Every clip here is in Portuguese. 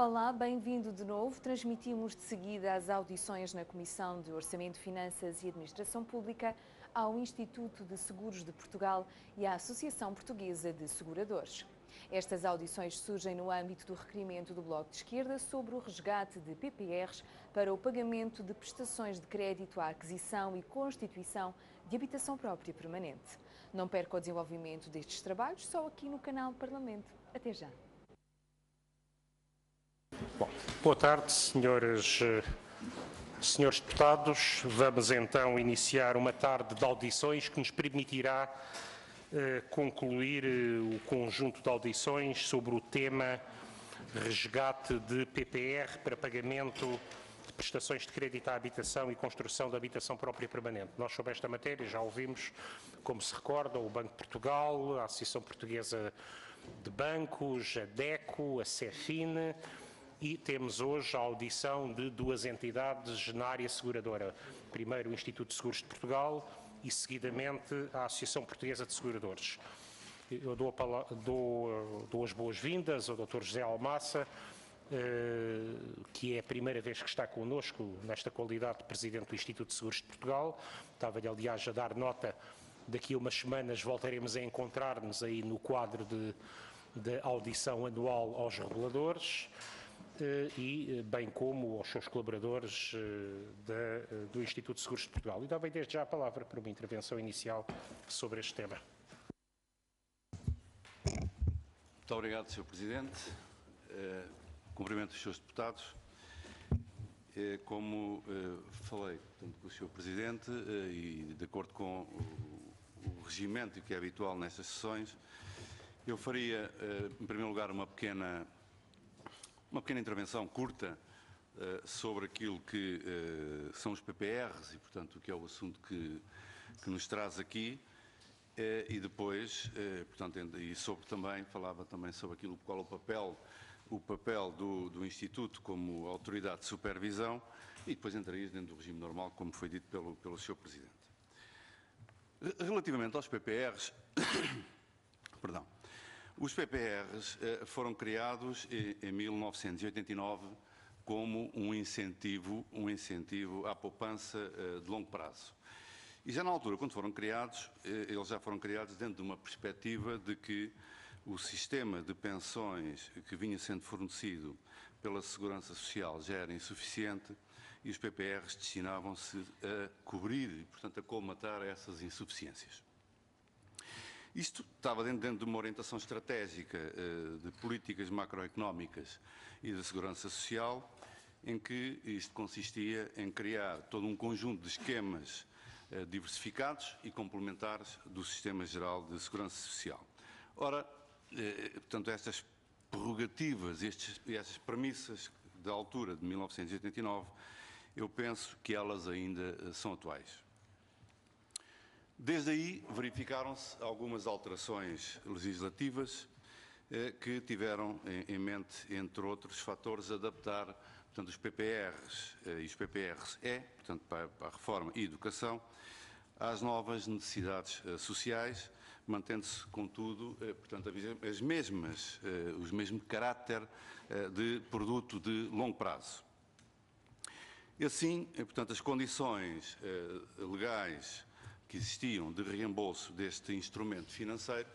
Olá, bem-vindo de novo. Transmitimos de seguida as audições na Comissão de Orçamento, Finanças e Administração Pública ao Instituto de Seguros de Portugal e à Associação Portuguesa de Seguradores. Estas audições surgem no âmbito do requerimento do Bloco de Esquerda sobre o resgate de PPRs para o pagamento de prestações de crédito à aquisição e constituição de habitação própria permanente. Não perca o desenvolvimento destes trabalhos só aqui no canal Parlamento. Até já. Bom, boa tarde, senhores deputados. Vamos então iniciar uma tarde de audições que nos permitirá concluir o conjunto de audições sobre o tema resgate de PPR para pagamento de prestações de crédito à habitação e construção de habitação própria permanente. Nós, sobre esta matéria, já ouvimos, como se recorda, o Banco de Portugal, a Associação Portuguesa de Bancos, a DECO, a CEFIN, e temos hoje a audição de duas entidades na área seguradora. Primeiro o Instituto de Seguros de Portugal e, seguidamente, a Associação Portuguesa de Seguradores. Eu dou as boas-vindas ao Dr. José Almassa, que é a primeira vez que está connosco nesta qualidade de Presidente do Instituto de Seguros de Portugal. Estava-lhe, aliás, a dar nota, daqui a umas semanas voltaremos a encontrar-nos aí no quadro de audição anual aos reguladores. E bem como aos seus colaboradores do Instituto de Seguros de Portugal. E dá-me desde já a palavra para uma intervenção inicial sobre este tema. Muito obrigado, Sr. Presidente. Cumprimento os Srs. Deputados. Como falei portanto, com o Sr. Presidente e de acordo com o regimento que é habitual nestas sessões, eu faria, em primeiro lugar, uma pequena intervenção curta sobre aquilo que são os PPRs e, portanto, que é o assunto que nos traz aqui, e depois, portanto, e falava também sobre aquilo, qual o papel do Instituto como autoridade de supervisão, e depois entraria dentro do regime normal, como foi dito pelo Sr. Presidente. Relativamente aos PPRs, perdão. Os PPRs foram criados em 1989 como um incentivo à poupança de longo prazo. E já na altura, quando foram criados, eles já foram criados dentro de uma perspectiva de que o sistema de pensões que vinha sendo fornecido pela Segurança Social já era insuficiente e os PPRs destinavam-se a cobrir e, portanto, a colmatar essas insuficiências. Isto estava dentro de uma orientação estratégica de políticas macroeconómicas e de segurança social, em que isto consistia em criar todo um conjunto de esquemas diversificados e complementares do Sistema Geral de Segurança Social. Ora, portanto, estas prerrogativas e estas premissas da altura de 1989, eu penso que elas ainda são atuais. Desde aí verificaram-se algumas alterações legislativas que tiveram em mente, entre outros fatores, adaptar, portanto, os PPRs e os PPRs-E, portanto, para a reforma e educação, às novas necessidades sociais, mantendo-se, contudo, portanto, o mesmo caráter de produto de longo prazo. E assim, portanto, as condições legais que existiam de reembolso deste instrumento financeiro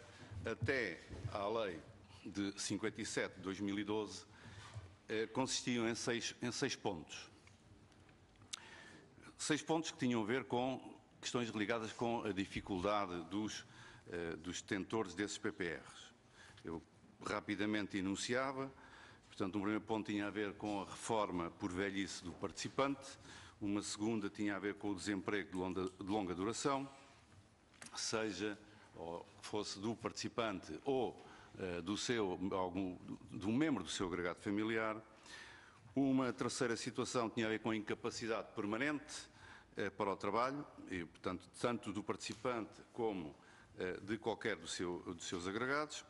até à Lei de 57 de 2012 consistiam em seis pontos. 6 pontos que tinham a ver com questões ligadas com a dificuldade dos detentores desses PPRs. Eu rapidamente enunciava. Portanto, um primeiro ponto tinha a ver com a reforma por velhice do participante, uma segunda tinha a ver com o desemprego de longa duração, seja ou fosse do participante ou de um membro do seu agregado familiar. Uma terceira situação tinha a ver com a incapacidade permanente para o trabalho, e, portanto, tanto do participante como de qualquer dos seus agregados.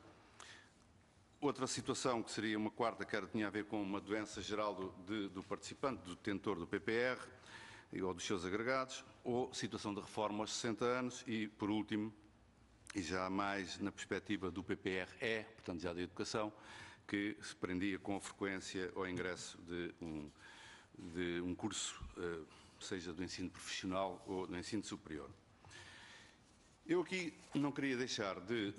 Outra situação, que seria uma quarta, que tinha a ver com uma doença geral do participante, do detentor do PPR, ou dos seus agregados, ou situação de reforma aos 60 anos e, por último, e já mais na perspectiva do PPR-E, portanto já da educação, que se prendia com frequência ao ingresso de um curso, seja do ensino profissional ou do ensino superior. Eu aqui não queria deixar de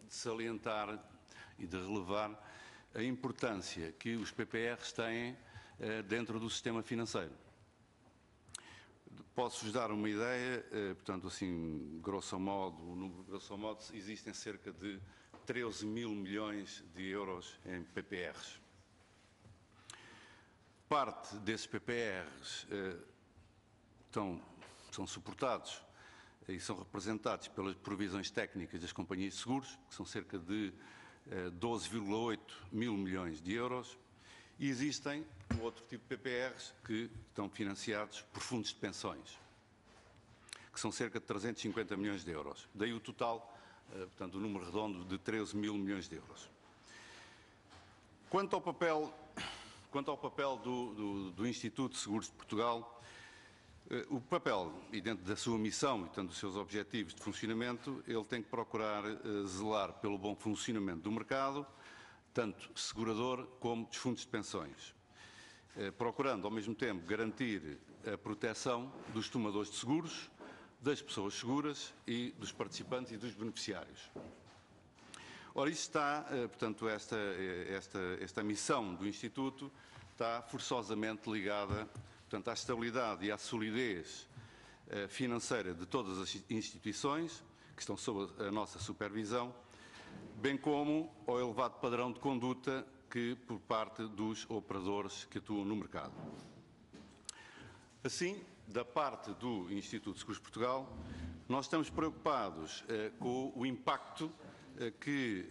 salientar e de relevar a importância que os PPRs têm dentro do sistema financeiro. Posso-vos dar uma ideia, portanto, assim, grosso modo, existem cerca de 13 mil milhões de euros em PPRs. Parte desses PPRs são suportados e são representados pelas provisões técnicas das companhias de seguros, que são cerca de 12,8 mil milhões de euros, e existem outro tipo de PPRs que estão financiados por fundos de pensões, que são cerca de 350 milhões de euros. Daí o total, portanto, o número redondo de 13 mil milhões de euros. Quanto ao papel do Instituto de Seguros de Portugal, o papel, e dentro da sua missão e dentro dos seus objetivos de funcionamento, ele tem que procurar zelar pelo bom funcionamento do mercado, tanto segurador como dos fundos de pensões, procurando ao mesmo tempo garantir a proteção dos tomadores de seguros, das pessoas seguras e dos participantes e dos beneficiários. Ora, isso está, portanto, esta missão do Instituto está forçosamente ligada, portanto, à estabilidade e à solidez financeira de todas as instituições que estão sob a nossa supervisão, bem como ao elevado padrão de conduta por parte dos operadores que atuam no mercado. Assim, da parte do Instituto de Seguros de Portugal, nós estamos preocupados com o impacto que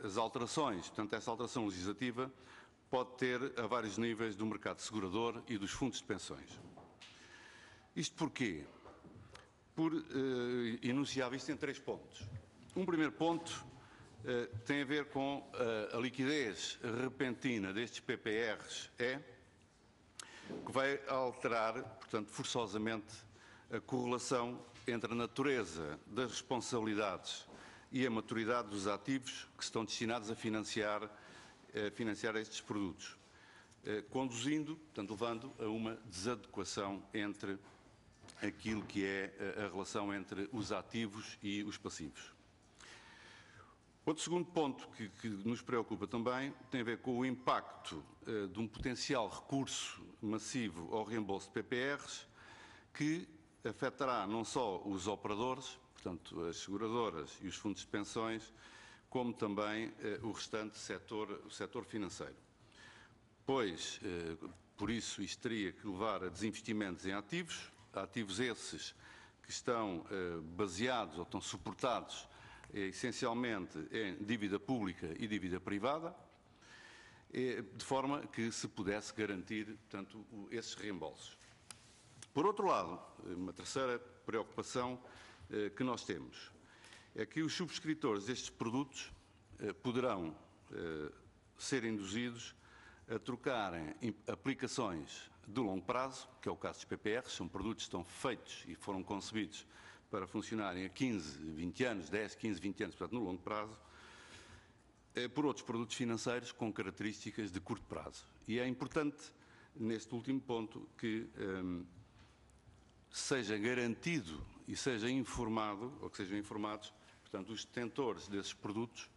as alterações, portanto, essa alteração legislativa, pode ter a vários níveis do mercado segurador e dos fundos de pensões. Isto porquê? Por enunciar isto em 3 pontos. Um primeiro ponto tem a ver com a liquidez repentina destes PPRs, que vai alterar, portanto, forçosamente, a correlação entre a natureza das responsabilidades e a maturidade dos ativos que estão destinados a financiar estes produtos, conduzindo, portanto, levando a uma desadequação entre aquilo que é a relação entre os ativos e os passivos. Outro segundo ponto que nos preocupa também tem a ver com o impacto de um potencial recurso massivo ao reembolso de PPRs, que afetará não só os operadores, portanto, as seguradoras e os fundos de pensões, como também o restante o setor financeiro. Pois, por isso, isto teria que levar a desinvestimentos em ativos esses que estão baseados ou estão suportados essencialmente em dívida pública e dívida privada, de forma que se pudesse garantir, portanto, esses reembolsos. Por outro lado, uma terceira preocupação que nós temos é que os subscritores destes produtos poderão ser induzidos a trocarem aplicações de longo prazo, que é o caso dos PPRs, são produtos que estão feitos e foram concebidos para funcionarem a 15, 20 anos, 10, 15, 20 anos, portanto, no longo prazo, por outros produtos financeiros com características de curto prazo. E é importante, neste último ponto, que seja garantido e seja informado, ou que sejam informados, portanto, os detentores desses produtos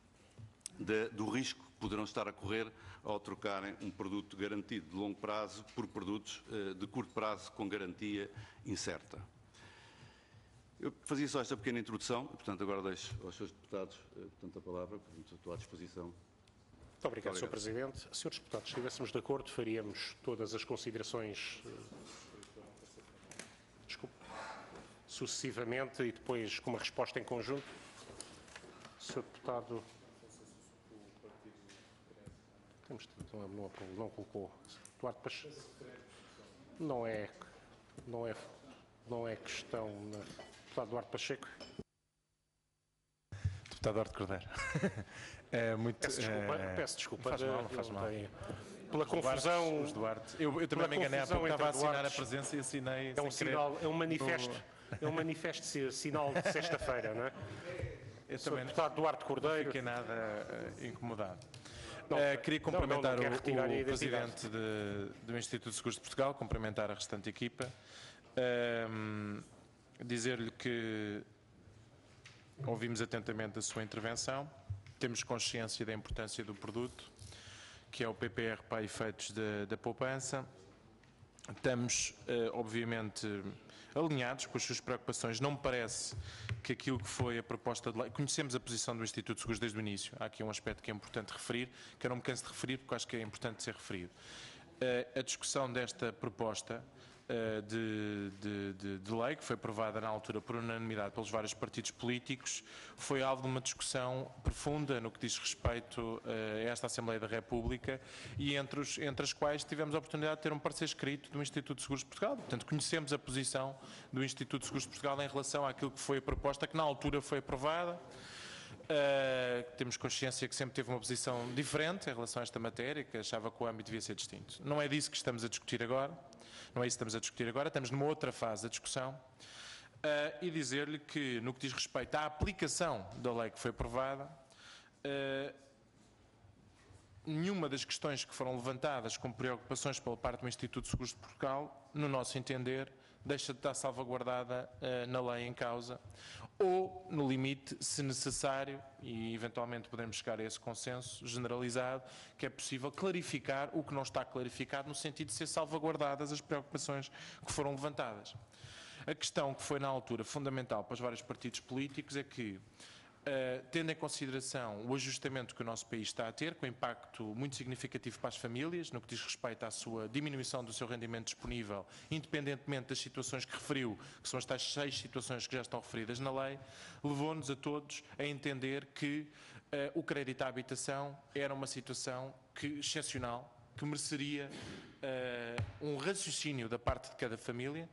do risco que poderão estar a correr ao trocarem um produto garantido de longo prazo por produtos de curto prazo com garantia incerta. Eu fazia só esta pequena introdução, e, portanto, agora deixo aos seus deputados, portanto, a palavra, portanto, estou à disposição. Muito obrigado, Sr. Presidente. Senhores deputados, se estivéssemos de acordo, faríamos todas as considerações sucessivamente e depois com uma resposta em conjunto. Sr. Deputado... Não colocou. Duarte Pacheco. Não é questão... Deputado Duarte Pacheco. Deputado Duarte Cordeiro. Peço desculpa. Não faz mal. Pela confusão... Eu também me enganei há pouco, estava a assinar a presença e assinei... É um manifesto, sinal de sexta-feira, não é? Sr. Deputado Duarte Cordeiro. Não fiquei nada incomodado. Queria cumprimentar o Presidente do Instituto de Seguros de Portugal, cumprimentar a restante equipa, dizer-lhe que ouvimos atentamente a sua intervenção, temos consciência da importância do produto, que é o PPR para efeitos da poupança. Estamos, obviamente, alinhados com as suas preocupações. Não me parece que aquilo que foi a proposta de lei... Conhecemos a posição do Instituto de Seguros desde o início. Há aqui um aspecto que é importante referir, que eu não me canso de referir, porque acho que é importante ser referido. A discussão desta proposta de lei, que foi aprovada na altura por unanimidade pelos vários partidos políticos, foi alvo de uma discussão profunda no que diz respeito a esta Assembleia da República e entre as quais tivemos a oportunidade de ter um parecer escrito do Instituto de Seguros de Portugal. Portanto, conhecemos a posição do Instituto de Seguros de Portugal em relação àquilo que foi a proposta que na altura foi aprovada. Temos consciência que sempre teve uma posição diferente em relação a esta matéria, que achava que o âmbito devia ser distinto. Não é disso que estamos a discutir agora. Não é isso que estamos a discutir agora, estamos numa outra fase da discussão e dizer-lhe que, no que diz respeito à aplicação da lei que foi aprovada, nenhuma das questões que foram levantadas como preocupações pela parte do Instituto de Seguros de Portugal, no nosso entender, deixa de estar salvaguardada na lei em causa, ou, no limite, se necessário, e eventualmente podemos chegar a esse consenso generalizado, que é possível clarificar o que não está clarificado, no sentido de ser salvaguardadas as preocupações que foram levantadas. A questão que foi, na altura, fundamental para os vários partidos políticos é que, tendo em consideração o ajustamento que o nosso país está a ter, com impacto muito significativo para as famílias, no que diz respeito à sua diminuição do seu rendimento disponível, independentemente das situações que referiu, que são as tais 6 situações que já estão referidas na lei, levou-nos a todos a entender que o crédito à habitação era uma situação excepcional, que mereceria um raciocínio da parte de cada família,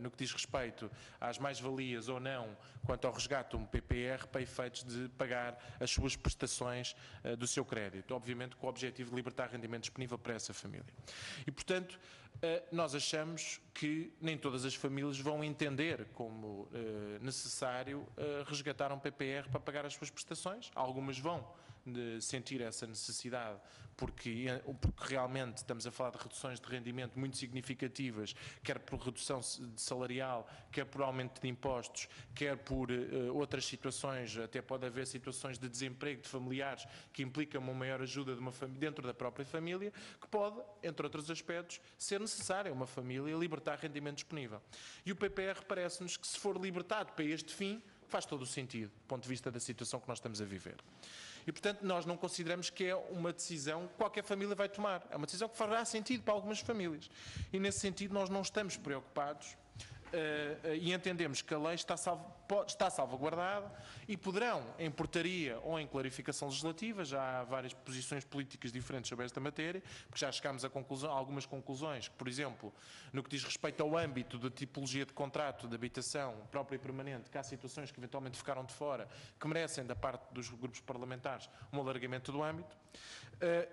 no que diz respeito às mais-valias ou não quanto ao resgate de um PPR para efeitos de pagar as suas prestações do seu crédito, obviamente com o objetivo de libertar rendimento disponível para essa família. E, portanto, nós achamos que nem todas as famílias vão entender como necessário resgatar um PPR para pagar as suas prestações. Algumas vão sentir essa necessidade porque realmente estamos a falar de reduções de rendimento muito significativas, quer por redução salarial, quer por aumento de impostos, quer por outras situações, até pode haver situações de desemprego de familiares que implicam uma maior ajuda de uma família, dentro da própria família, que pode, entre outros aspectos, ser necessário a uma família libertar rendimento disponível. E o PPR parece-nos que, se for libertado para este fim, faz todo o sentido, do ponto de vista da situação que nós estamos a viver. E, portanto, nós não consideramos que é uma decisão que qualquer família vai tomar. É uma decisão que fará sentido para algumas famílias. E, nesse sentido, nós não estamos preocupados e entendemos que a lei está salvaguardada e poderão, em portaria ou em clarificação legislativa, já há várias posições políticas diferentes sobre esta matéria, porque já chegámos a algumas conclusões, que, por exemplo, no que diz respeito ao âmbito da tipologia de contrato de habitação própria e permanente, que há situações que eventualmente ficaram de fora, que merecem, da parte dos grupos parlamentares, um alargamento do âmbito,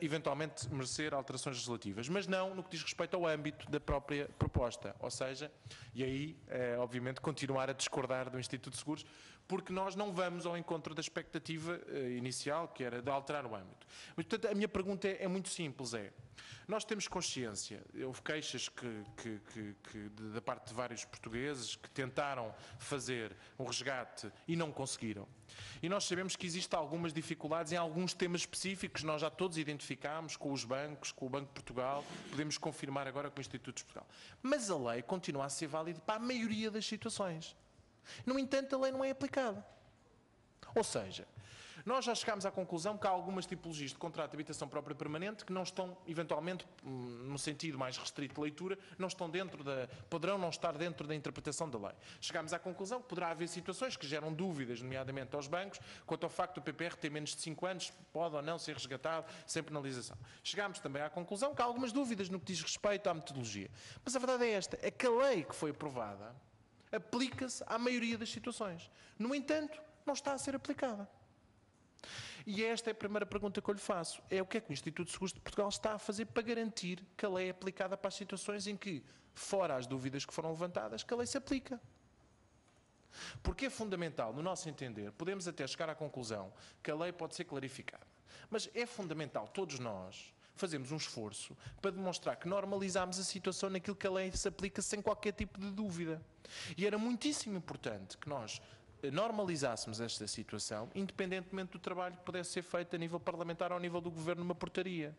eventualmente merecer alterações legislativas, mas não no que diz respeito ao âmbito da própria proposta, ou seja, e aí, obviamente, continuar a discordar do Instituto de Seguros, porque nós não vamos ao encontro da expectativa inicial, que era de alterar o âmbito. Mas, portanto, a minha pergunta é muito simples, nós temos consciência, houve queixas da parte de vários portugueses que tentaram fazer um resgate e não conseguiram. E nós sabemos que existem algumas dificuldades em alguns temas específicos, nós já todos identificámos com os bancos, com o Banco de Portugal, podemos confirmar agora com o Instituto de Portugal. Mas a lei continua a ser válida para a maioria das situações. No entanto, a lei não é aplicada. Ou seja, nós já chegámos à conclusão que há algumas tipologias de contrato de habitação própria permanente que não estão, eventualmente, no sentido mais restrito de leitura, poderão não estar dentro da interpretação da lei. Chegámos à conclusão que poderá haver situações que geram dúvidas, nomeadamente aos bancos, quanto ao facto do PPR ter menos de 5 anos, pode ou não ser resgatado sem penalização. Chegámos também à conclusão que há algumas dúvidas no que diz respeito à metodologia. Mas a verdade é esta, é que a lei que foi aprovada aplica-se à maioria das situações. No entanto, não está a ser aplicada. E esta é a primeira pergunta que eu lhe faço. É o que é que o Instituto de Seguros de Portugal está a fazer para garantir que a lei é aplicada para as situações em que, fora as dúvidas que foram levantadas, que a lei se aplica. Porque é fundamental, no nosso entender, podemos até chegar à conclusão que a lei pode ser clarificada. Mas é fundamental, todos nós, fazermos um esforço para demonstrar que normalizamos a situação naquilo que a lei se aplica sem qualquer tipo de dúvida. E era muitíssimo importante que nós normalizássemos esta situação, independentemente do trabalho que pudesse ser feito a nível parlamentar ou ao nível do Governo numa portaria,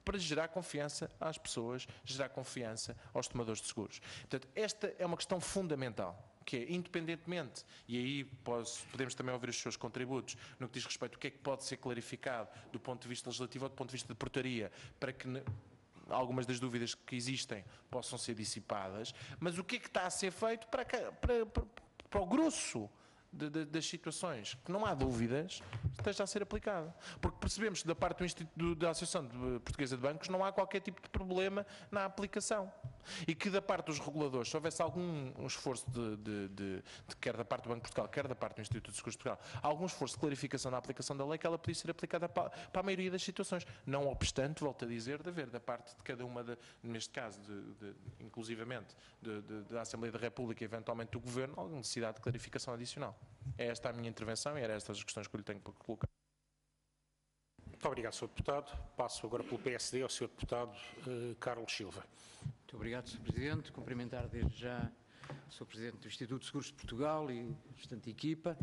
para gerar confiança às pessoas, gerar confiança aos tomadores de seguros. Portanto, esta é uma questão fundamental, que é, independentemente, e aí podemos também ouvir os seus contributos, no que diz respeito ao que é que pode ser clarificado do ponto de vista legislativo ou do ponto de vista de portaria, para que algumas das dúvidas que existem possam ser dissipadas, mas o que é que está a ser feito para o grosso das situações, que não há dúvidas, esteja a ser aplicado. Porque percebemos que da parte da Associação Portuguesa de Bancos não há qualquer tipo de problema na aplicação. E que da parte dos reguladores, se houvesse algum esforço quer da parte do Banco de Portugal, quer da parte do Instituto de Seguros de Portugal, algum esforço de clarificação na aplicação da lei, que ela podia ser aplicada para a maioria das situações. Não obstante, volto a dizer, de haver da parte de cada uma, neste caso, inclusivamente, da Assembleia da República e eventualmente do Governo, alguma necessidade de clarificação adicional. É esta a minha intervenção e eram estas as questões que eu lhe tenho para colocar. Muito obrigado, Sr. Deputado. Passo agora pelo PSD ao Sr. Deputado Carlos Silva. Muito obrigado, Sr. Presidente. Cumprimentar desde já o Sr. Presidente do Instituto de Seguros de Portugal e a restante equipa.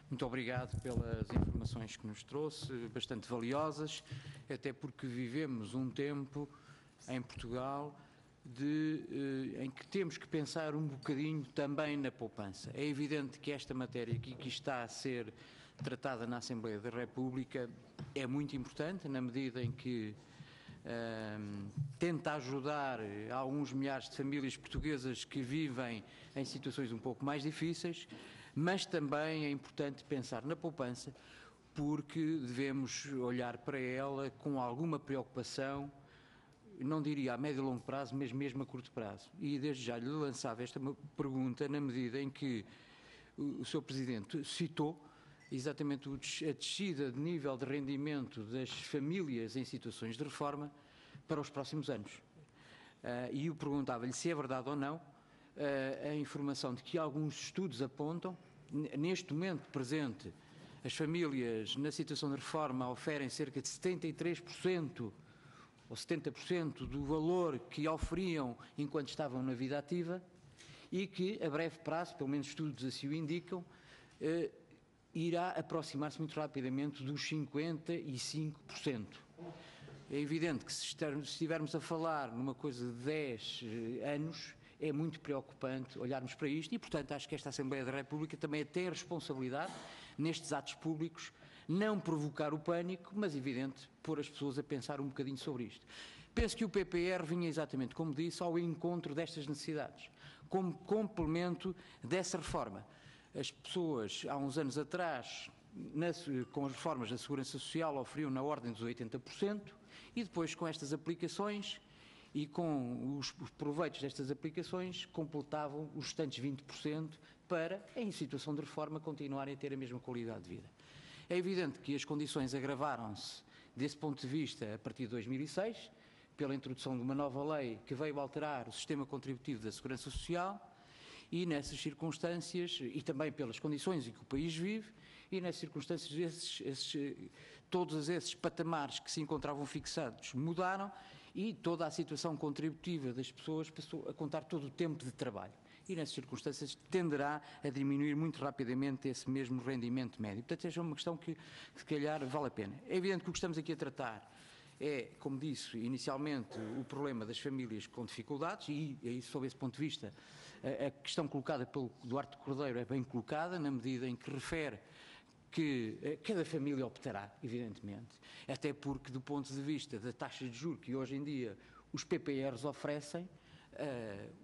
Muito obrigado pelas informações que nos trouxe, bastante valiosas, até porque vivemos um tempo em Portugal em que temos que pensar um bocadinho também na poupança. É evidente que esta matéria que está a ser tratada na Assembleia da República é muito importante, na medida em que tenta ajudar alguns milhares de famílias portuguesas que vivem em situações um pouco mais difíceis, mas também é importante pensar na poupança, porque devemos olhar para ela com alguma preocupação, não diria a médio e longo prazo, mas mesmo a curto prazo. E desde já lhe lançava esta pergunta na medida em que o Sr. Presidente citou exatamente a descida de nível de rendimento das famílias em situações de reforma para os próximos anos. E eu perguntava-lhe se é verdade ou não a informação de que alguns estudos apontam, neste momento presente, as famílias na situação de reforma oferem cerca de 73% ou 70% do valor que oferiam enquanto estavam na vida ativa e que, a breve prazo, pelo menos estudos assim o indicam, irá aproximar-se muito rapidamente dos 55%. É evidente que se estivermos a falar numa coisa de 10 anos, é muito preocupante olharmos para isto e, portanto, acho que esta Assembleia da República também tem a responsabilidade, nestes atos públicos, não provocar o pânico, mas, evidente, pôr as pessoas a pensar um bocadinho sobre isto. Penso que o PPR vinha exatamente, como disse, ao encontro destas necessidades, como complemento dessa reforma. As pessoas, há uns anos atrás, com as reformas da Segurança Social, oferiam na ordem dos 80%, e depois, com estas aplicações e com os proveitos destas aplicações, completavam os restantes 20% para, em situação de reforma, continuarem a ter a mesma qualidade de vida. É evidente que as condições agravaram-se desse ponto de vista a partir de 2006, pela introdução de uma nova lei que veio alterar o sistema contributivo da Segurança Social, e nessas circunstâncias, e também pelas condições em que o país vive, e nessas circunstâncias todos esses patamares que se encontravam fixados mudaram e toda a situação contributiva das pessoas passou a contar todo o tempo de trabalho. E nessas circunstâncias tenderá a diminuir muito rapidamente esse mesmo rendimento médio. Portanto, esta é uma questão que se calhar vale a pena. É evidente que o que estamos aqui a tratar é, como disse inicialmente, o problema das famílias com dificuldades e sob esse ponto de vista, a questão colocada pelo Duarte Cordeiro é bem colocada, na medida em que refere que cada família optará, evidentemente, até porque do ponto de vista da taxa de juros que hoje em dia os PPRs oferecem,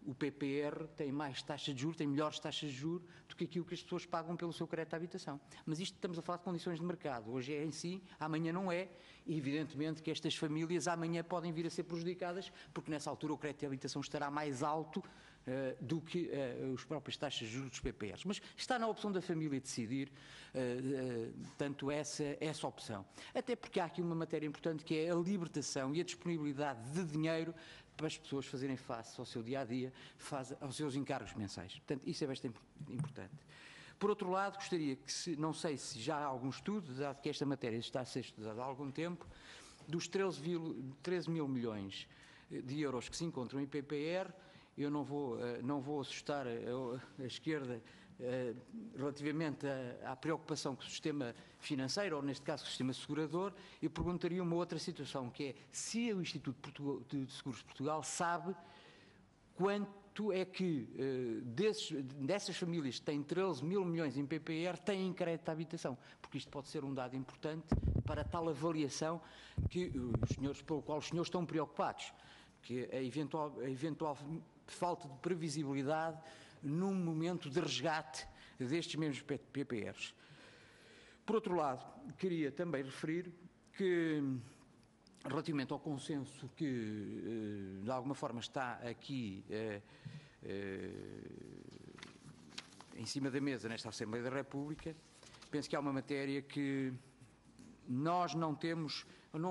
o PPR tem mais taxa de juros, tem melhores taxas de juros do que aquilo que as pessoas pagam pelo seu crédito à habitação. Mas isto estamos a falar de condições de mercado. Hoje é em si, amanhã não é, e evidentemente que estas famílias amanhã podem vir a ser prejudicadas, porque nessa altura o crédito de habitação estará mais alto do que as próprias taxas de juros dos PPRs. Mas está na opção da família decidir, tanto essa opção. Até porque há aqui uma matéria importante que é a libertação e a disponibilidade de dinheiro para as pessoas fazerem face ao seu dia-a-dia, aos seus encargos mensais. Portanto, isso é bastante importante. Por outro lado, gostaria que, não sei se já há algum estudo, dado que esta matéria está a ser estudada há algum tempo, dos 13 mil milhões de euros que se encontram em PPR, eu não vou assustar a esquerda relativamente à preocupação com o sistema financeiro, ou neste caso com o sistema segurador, eu perguntaria uma outra situação, que é se o Instituto de Seguros de Portugal sabe quanto é que dessas famílias que têm 13 mil milhões em PPR têm crédito de habitação, porque isto pode ser um dado importante para a tal avaliação pelo qual os senhores estão preocupados, que a eventual falta de previsibilidade num momento de resgate destes mesmos PPRs. Por outro lado, queria também referir que, relativamente ao consenso que, de alguma forma, está aqui em cima da mesa nesta Assembleia da República, penso que há uma matéria que nós não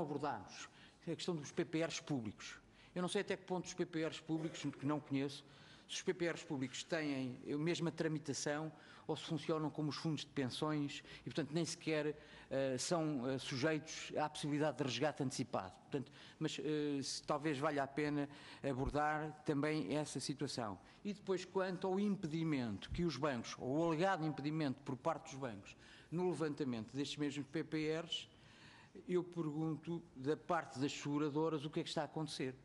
abordamos, é a questão dos PPRs públicos. Eu não sei até que ponto os PPRs públicos, que não conheço, se os PPRs públicos têm a mesma tramitação ou se funcionam como os fundos de pensões e, portanto, nem sequer são sujeitos à possibilidade de resgate antecipado. Portanto, mas talvez valha a pena abordar também essa situação. E depois, quanto ao impedimento que os bancos, ou o alegado impedimento por parte dos bancos, no levantamento destes mesmos PPRs, eu pergunto, da parte das seguradoras, o que é que está a acontecer?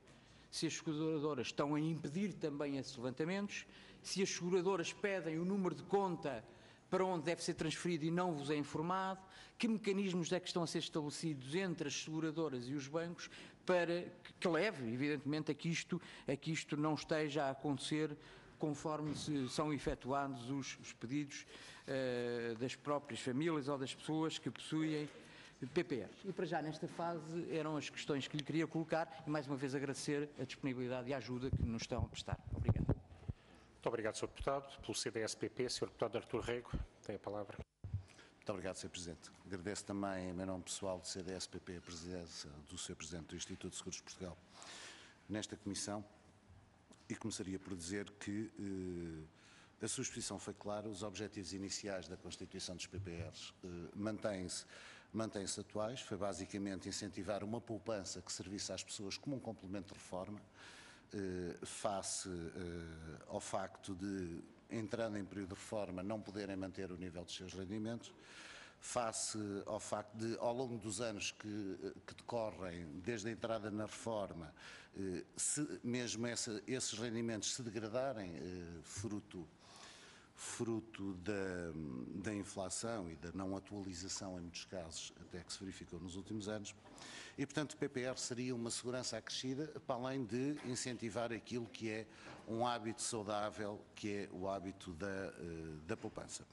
Se as seguradoras estão a impedir também esses levantamentos, se as seguradoras pedem o número de conta para onde deve ser transferido e não vos é informado, que mecanismos é que estão a ser estabelecidos entre as seguradoras e os bancos para que leve, evidentemente, a que isto não esteja a acontecer conforme são efetuados os pedidos das próprias famílias ou das pessoas que possuem PPRs. E para já nesta fase eram as questões que lhe queria colocar e mais uma vez agradecer a disponibilidade e a ajuda que nos estão a prestar. Obrigado. Muito obrigado, Sr. Deputado. Pelo CDS-PP, Sr. Deputado Artur Rego, tem a palavra. Muito obrigado, Sr. Presidente. Agradeço também, em meu nome pessoal do CDS-PP, a presença do Sr. Presidente do Instituto de Seguros de Portugal nesta comissão e começaria por dizer que a sua exposição foi clara, os objetivos iniciais da constituição dos PPRs mantêm-se atuais, foi basicamente incentivar uma poupança que servisse às pessoas como um complemento de reforma, face ao facto de, entrando em período de reforma, não poderem manter o nível dos seus rendimentos, face ao facto de, ao longo dos anos que decorrem desde a entrada na reforma, mesmo esses rendimentos se degradarem, fruto da inflação e da não atualização, em muitos casos, até que se verificou nos últimos anos. E, portanto, o PPR seria uma segurança acrescida, para além de incentivar aquilo que é um hábito saudável, que é o hábito da poupança.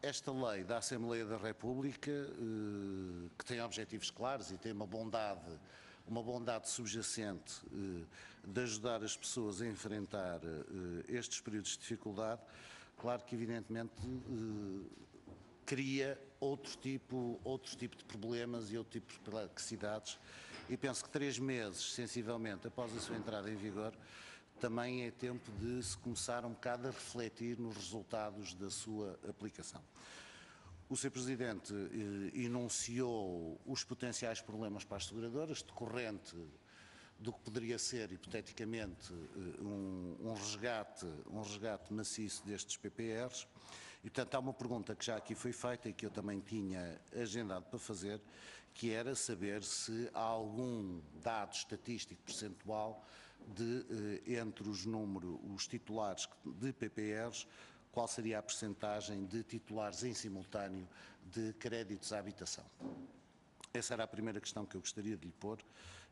Esta lei da Assembleia da República, que tem objetivos claros e tem uma bondade subjacente de ajudar as pessoas a enfrentar estes períodos de dificuldade, claro que evidentemente cria outro tipo de problemas e outro tipo de perplexidades, e penso que 3 meses, sensivelmente, após a sua entrada em vigor, também é tempo de se começar um bocado a refletir nos resultados da sua aplicação. O Sr. Presidente enunciou os potenciais problemas para as seguradoras, decorrente do que poderia ser, hipoteticamente, um resgate maciço destes PPRs. E, portanto, há uma pergunta que já aqui foi feita e que eu também tinha agendado para fazer, que era saber se há algum dado estatístico percentual entre os titulares de PPRs, qual seria a percentagem de titulares em simultâneo de créditos à habitação. Essa era a primeira questão que eu gostaria de lhe pôr,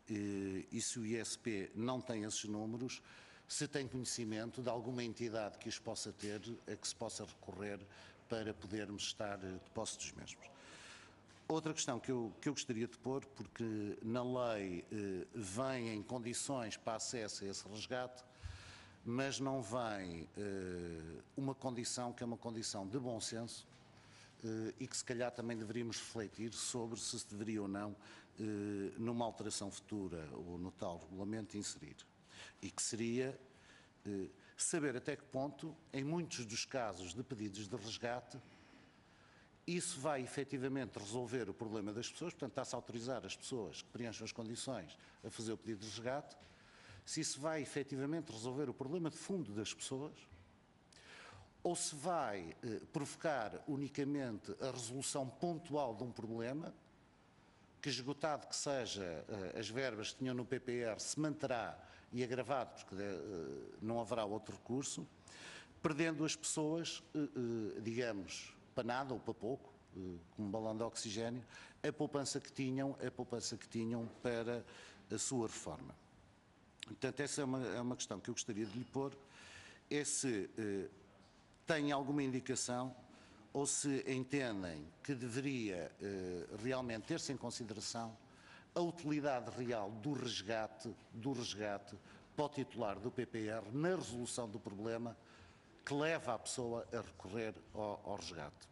e se o ISP não tem esses números, se tem conhecimento de alguma entidade que os possa ter, a que se possa recorrer para podermos estar de posse dos mesmos. Outra questão que eu gostaria de pôr, porque na lei vem em condições para acesso a esse resgate, mas não vem uma condição que é uma condição de bom senso e que se calhar também deveríamos refletir sobre se deveria ou não, numa alteração futura ou no tal regulamento, inserir. E que seria, saber até que ponto, em muitos dos casos de pedidos de resgate, isso vai efetivamente resolver o problema das pessoas, portanto está-se a autorizar as pessoas que preencham as condições a fazer o pedido de resgate, se isso vai efetivamente resolver o problema de fundo das pessoas, ou se vai provocar unicamente a resolução pontual de um problema, que esgotado que seja as verbas que tinham no PPR se manterá e agravado, porque não haverá outro recurso, perdendo as pessoas, digamos, para nada ou para pouco, como um balão de oxigênio, a poupança que tinham para a sua reforma. Portanto, essa é uma questão que eu gostaria de lhe pôr, é se tem alguma indicação ou se entendem que deveria realmente ter-se em consideração a utilidade real do resgate para o titular do PPR na resolução do problema que leva a pessoa a recorrer ao resgate.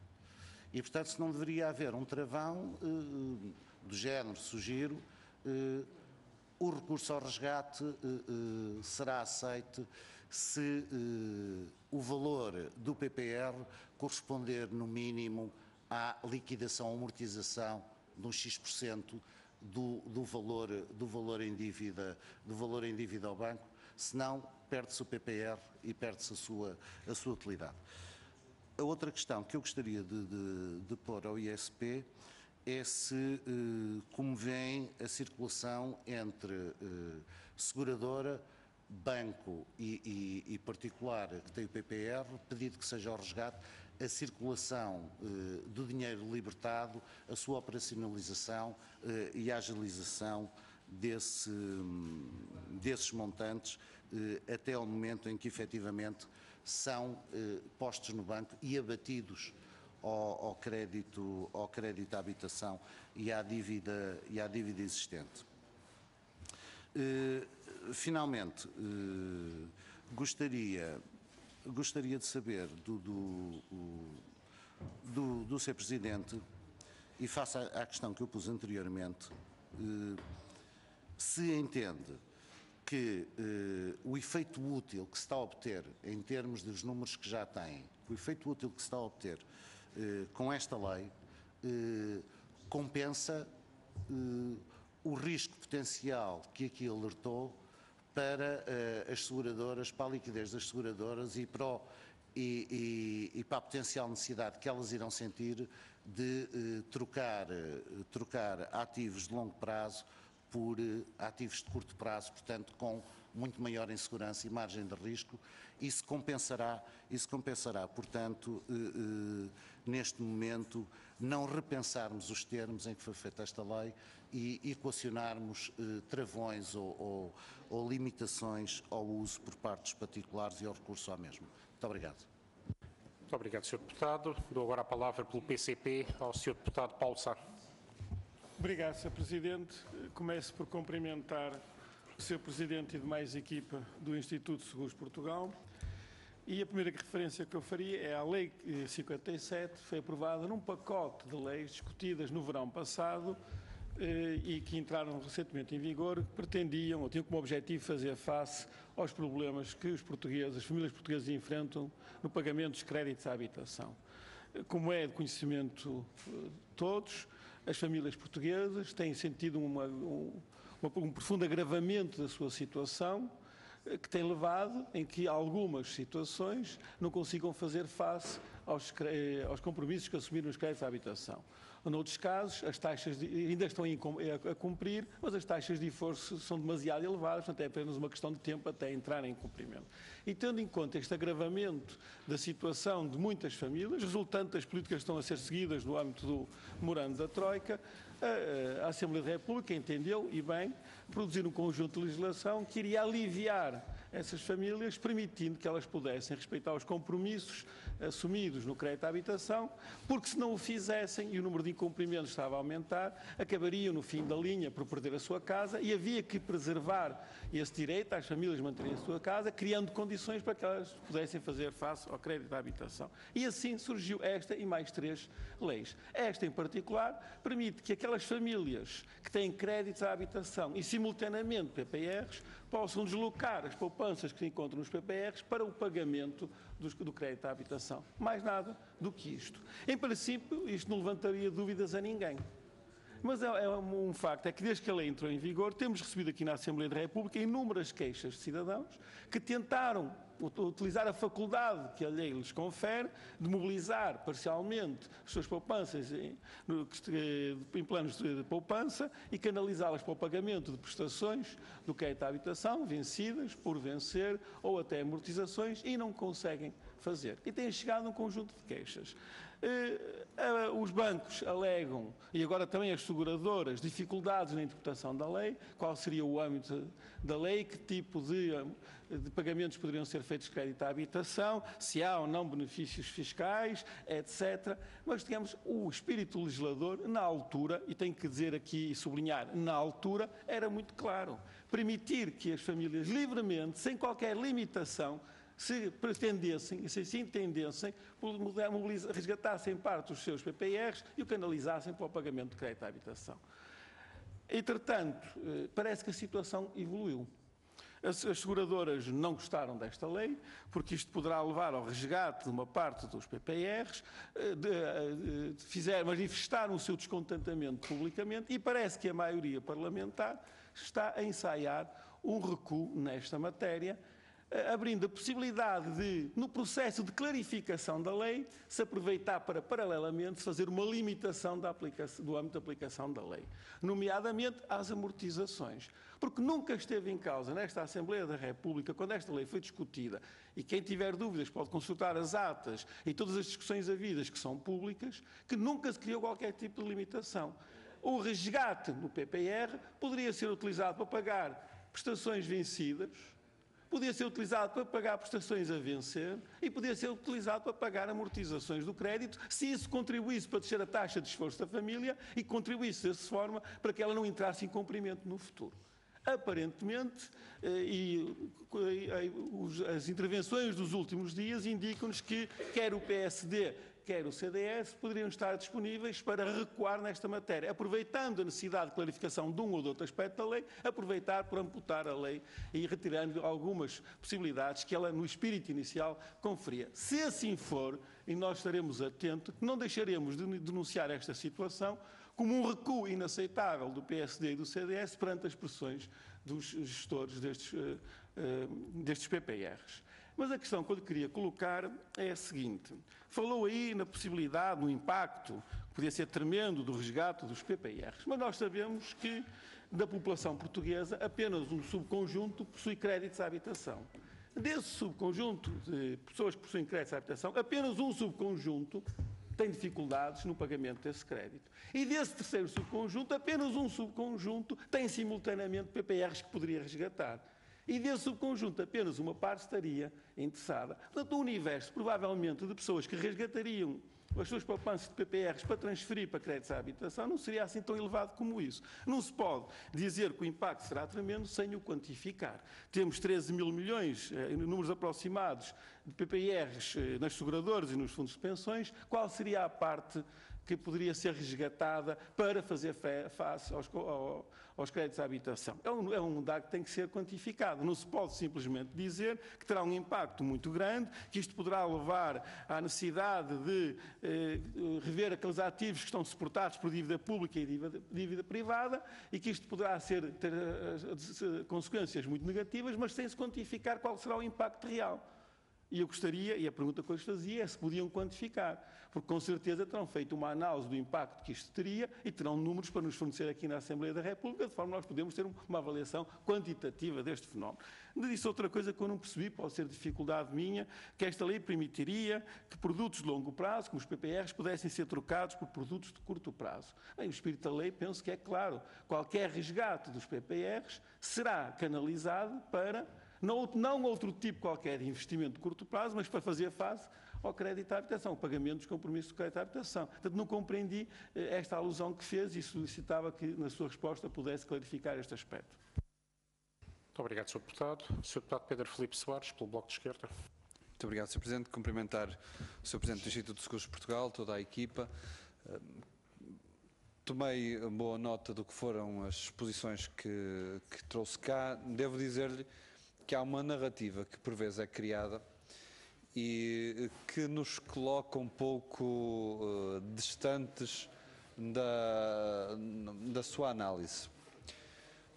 E, portanto, se não deveria haver um travão do género, sugiro, o recurso ao resgate será aceite se o valor do PPR corresponder, no mínimo, à liquidação ou amortização de um X% do valor em dívida ao banco, senão perde-se o PPR e perde-se a sua utilidade. A outra questão que eu gostaria de pôr ao ISP é se, como vem a circulação entre seguradora, banco e particular que tem o PPR, pedido que seja ao resgate, a circulação do dinheiro libertado, a sua operacionalização e a agilização desses montantes até ao momento em que efetivamente são postos no banco e abatidos ao crédito à habitação e à dívida existente. Finalmente, gostaria de saber do Sr. Presidente, e face à questão que eu pus anteriormente, se entende que o efeito útil que se está a obter, em termos dos números que já tem, o efeito útil que se está a obter com esta lei, compensa o risco potencial que aqui alertou para as seguradoras, para a liquidez das seguradoras e para a potencial necessidade que elas irão sentir de trocar ativos de longo prazo por ativos de curto prazo, portanto com muito maior insegurança e margem de risco. Isso compensará, portanto, neste momento, não repensarmos os termos em que foi feita esta lei e equacionarmos travões ou limitações ao uso por parte dos particulares e ao recurso à mesma. Muito obrigado. Muito obrigado, Sr. Deputado. Dou agora a palavra pelo PCP ao Sr. Deputado Paulo Sá. Obrigado, Sr. Presidente. Começo por cumprimentar o Sr. Presidente e demais equipa do Instituto de Seguros de Portugal. E a primeira referência que eu faria é à Lei 57, que foi aprovada num pacote de leis discutidas no verão passado e que entraram recentemente em vigor, que pretendiam ou tinham como objetivo fazer face aos problemas que os portugueses, as famílias portuguesas enfrentam no pagamento dos créditos à habitação. Como é de conhecimento de todos, as famílias portuguesas têm sentido um profundo agravamento da sua situação, que tem levado em que algumas situações não consigam fazer face aos compromissos que assumiram nos créditos à habitação. Noutros casos, as taxas ainda estão a cumprir, mas as taxas de esforço são demasiado elevadas, portanto é apenas uma questão de tempo até entrar em cumprimento. E tendo em conta este agravamento da situação de muitas famílias, resultante das políticas que estão a ser seguidas no âmbito do memorando da Troika, a Assembleia da República entendeu, e bem, produzir um conjunto de legislação que iria aliviar essas famílias, permitindo que elas pudessem respeitar os compromissos assumidos no crédito à habitação, porque se não o fizessem e o número de incumprimentos estava a aumentar, acabariam no fim da linha por perder a sua casa e havia que preservar esse direito às famílias manterem a sua casa, criando condições para que elas pudessem fazer face ao crédito à habitação. E assim surgiu esta e mais 3 leis. Esta, em particular, permite que aquelas famílias que têm créditos à habitação e, simultaneamente, PPRs, possam deslocar as poupanças que se encontram nos PPRs para o pagamento do crédito à habitação. Mais nada do que isto. Em princípio, isto não levantaria dúvidas a ninguém. Mas um facto é que desde que a lei entrou em vigor, temos recebido aqui na Assembleia da República inúmeras queixas de cidadãos que tentaram utilizar a faculdade que a lei lhes confere de mobilizar parcialmente as suas poupanças em planos de poupança e canalizá-las para o pagamento de prestações do crédito à habitação, vencidas, por vencer ou até amortizações, e não conseguem fazer. E têm chegado um conjunto de queixas. Os bancos alegam, e agora também as seguradoras, dificuldades na interpretação da lei, qual seria o âmbito da lei, que tipo de pagamentos poderiam ser feitos de crédito à habitação, se há ou não benefícios fiscais, etc. Mas, digamos, o espírito legislador, na altura, e tenho que dizer aqui e sublinhar, na altura, era muito claro. Permitir que as famílias livremente, sem qualquer limitação, se pretendessem, se entendessem, resgatassem parte dos seus PPRs e o canalizassem para o pagamento de crédito à habitação. Entretanto, parece que a situação evoluiu. As seguradoras não gostaram desta lei, porque isto poderá levar ao resgate de uma parte dos PPRs, manifestaram o seu descontentamento publicamente, e parece que a maioria parlamentar está a ensaiar um recuo nesta matéria, abrindo a possibilidade de, no processo de clarificação da lei, se aproveitar para, paralelamente, fazer uma limitação do âmbito de aplicação da lei, nomeadamente às amortizações. Porque nunca esteve em causa, nesta Assembleia da República, quando esta lei foi discutida, e quem tiver dúvidas pode consultar as atas e todas as discussões havidas que são públicas, que nunca se criou qualquer tipo de limitação. O resgate no PPR poderia ser utilizado para pagar prestações vencidas, podia ser utilizado para pagar prestações a vencer e podia ser utilizado para pagar amortizações do crédito, se isso contribuísse para descer a taxa de esforço da família e contribuísse dessa forma para que ela não entrasse em cumprimento no futuro. Aparentemente, as intervenções dos últimos dias indicam-nos que quer o PSD, quer o CDS, poderiam estar disponíveis para recuar nesta matéria, aproveitando a necessidade de clarificação de um ou de outro aspecto da lei, aproveitar por amputar a lei e retirando algumas possibilidades que ela, no espírito inicial, conferia. Se assim for, e nós estaremos atentos, não deixaremos de denunciar esta situação como um recuo inaceitável do PSD e do CDS perante as pressões dos gestores destes PPRs. Mas a questão que eu lhe queria colocar é a seguinte. Falou aí na possibilidade, no impacto, que podia ser tremendo, do resgate dos PPRs. Mas nós sabemos que, da população portuguesa, apenas um subconjunto possui créditos à habitação. Desse subconjunto de pessoas que possuem créditos à habitação, apenas um subconjunto tem dificuldades no pagamento desse crédito. E desse terceiro subconjunto, apenas um subconjunto tem simultaneamente PPRs que poderia resgatar. E desse subconjunto, apenas uma parte estaria interessada. Portanto, o universo, provavelmente, de pessoas que resgatariam as suas poupanças de PPRs para transferir para créditos à habitação não seria assim tão elevado como isso. Não se pode dizer que o impacto será tremendo sem o quantificar. Temos 13 mil milhões, em números aproximados, de PPRs nas seguradoras e nos fundos de pensões. Qual seria a parte que poderia ser resgatada para fazer face aos créditos à habitação? É um dado que tem que ser quantificado. Não se pode simplesmente dizer que terá um impacto muito grande, que isto poderá levar à necessidade de rever aqueles ativos que estão suportados por dívida pública e dívida privada, e que isto poderá ter consequências muito negativas, mas sem se quantificar qual será o impacto real. E eu gostaria, e a pergunta que eu lhes fazia é se podiam quantificar, porque com certeza terão feito uma análise do impacto que isto teria e terão números para nos fornecer aqui na Assembleia da República, de forma a nós podermos ter uma avaliação quantitativa deste fenómeno. Disse outra coisa que eu não percebi, pode ser dificuldade minha, que esta lei permitiria que produtos de longo prazo, como os PPRs, pudessem ser trocados por produtos de curto prazo. Bem, o espírito da lei, penso que é claro, qualquer resgate dos PPRs será canalizado para não outro tipo qualquer de investimento de curto prazo, mas para fazer face ao crédito à habitação, o pagamento dos compromissos de crédito à habitação. Portanto, não compreendi esta alusão que fez e solicitava que, na sua resposta, pudesse clarificar este aspecto. Muito obrigado, Sr. Deputado. Sr. Deputado Pedro Filipe Soares, pelo Bloco de Esquerda. Muito obrigado, Sr. Presidente. Cumprimentar o Sr. Presidente do Instituto de Seguros de Portugal, toda a equipa. Tomei boa nota do que foram as exposições que trouxe cá. Devo dizer-lhe que há uma narrativa que por vezes é criada e que nos coloca um pouco distantes da sua análise.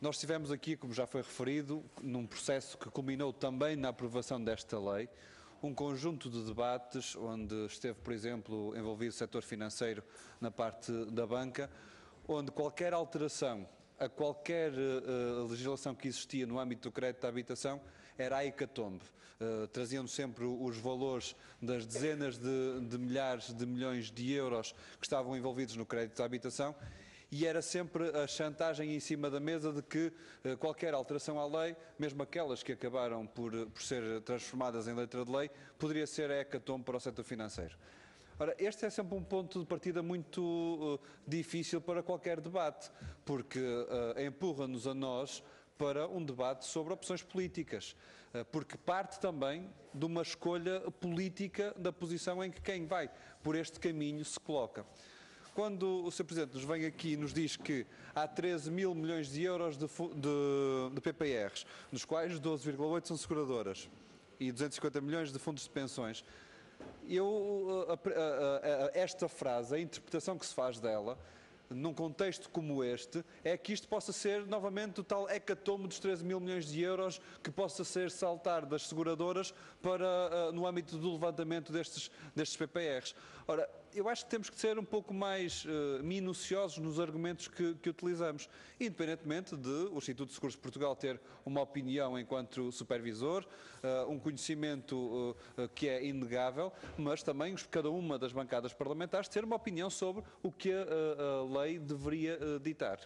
Nós estivemos aqui, como já foi referido, num processo que culminou também na aprovação desta lei, um conjunto de debates onde esteve, por exemplo, envolvido o setor financeiro na parte da banca, onde qualquer alteração a qualquer legislação que existia no âmbito do crédito à habitação era a hecatombe. Traziam sempre os valores das dezenas de milhares de milhões de euros que estavam envolvidos no crédito à habitação e era sempre a chantagem em cima da mesa de que qualquer alteração à lei, mesmo aquelas que acabaram por ser transformadas em letra de lei, poderia ser a hecatombe para o setor financeiro. Ora, este é sempre um ponto de partida muito difícil para qualquer debate, porque empurra-nos a nós para um debate sobre opções políticas, porque parte também de uma escolha política da posição em que quem vai por este caminho se coloca. Quando o Sr. Presidente nos vem aqui e nos diz que há 13 mil milhões de euros de PPRs, dos quais 12,8 são seguradoras e 250 milhões de fundos de pensões, esta frase, a interpretação que se faz dela, num contexto como este, é que isto possa ser novamente o tal hecatombe dos 13 mil milhões de euros que possa ser saltar das seguradoras para, no âmbito do levantamento destes PPRs. Ora, eu acho que temos que ser um pouco mais minuciosos nos argumentos que utilizamos, independentemente de o Instituto de Seguros de Portugal ter uma opinião enquanto supervisor, um conhecimento que é inegável, mas também cada uma das bancadas parlamentares ter uma opinião sobre o que a lei deveria ditar.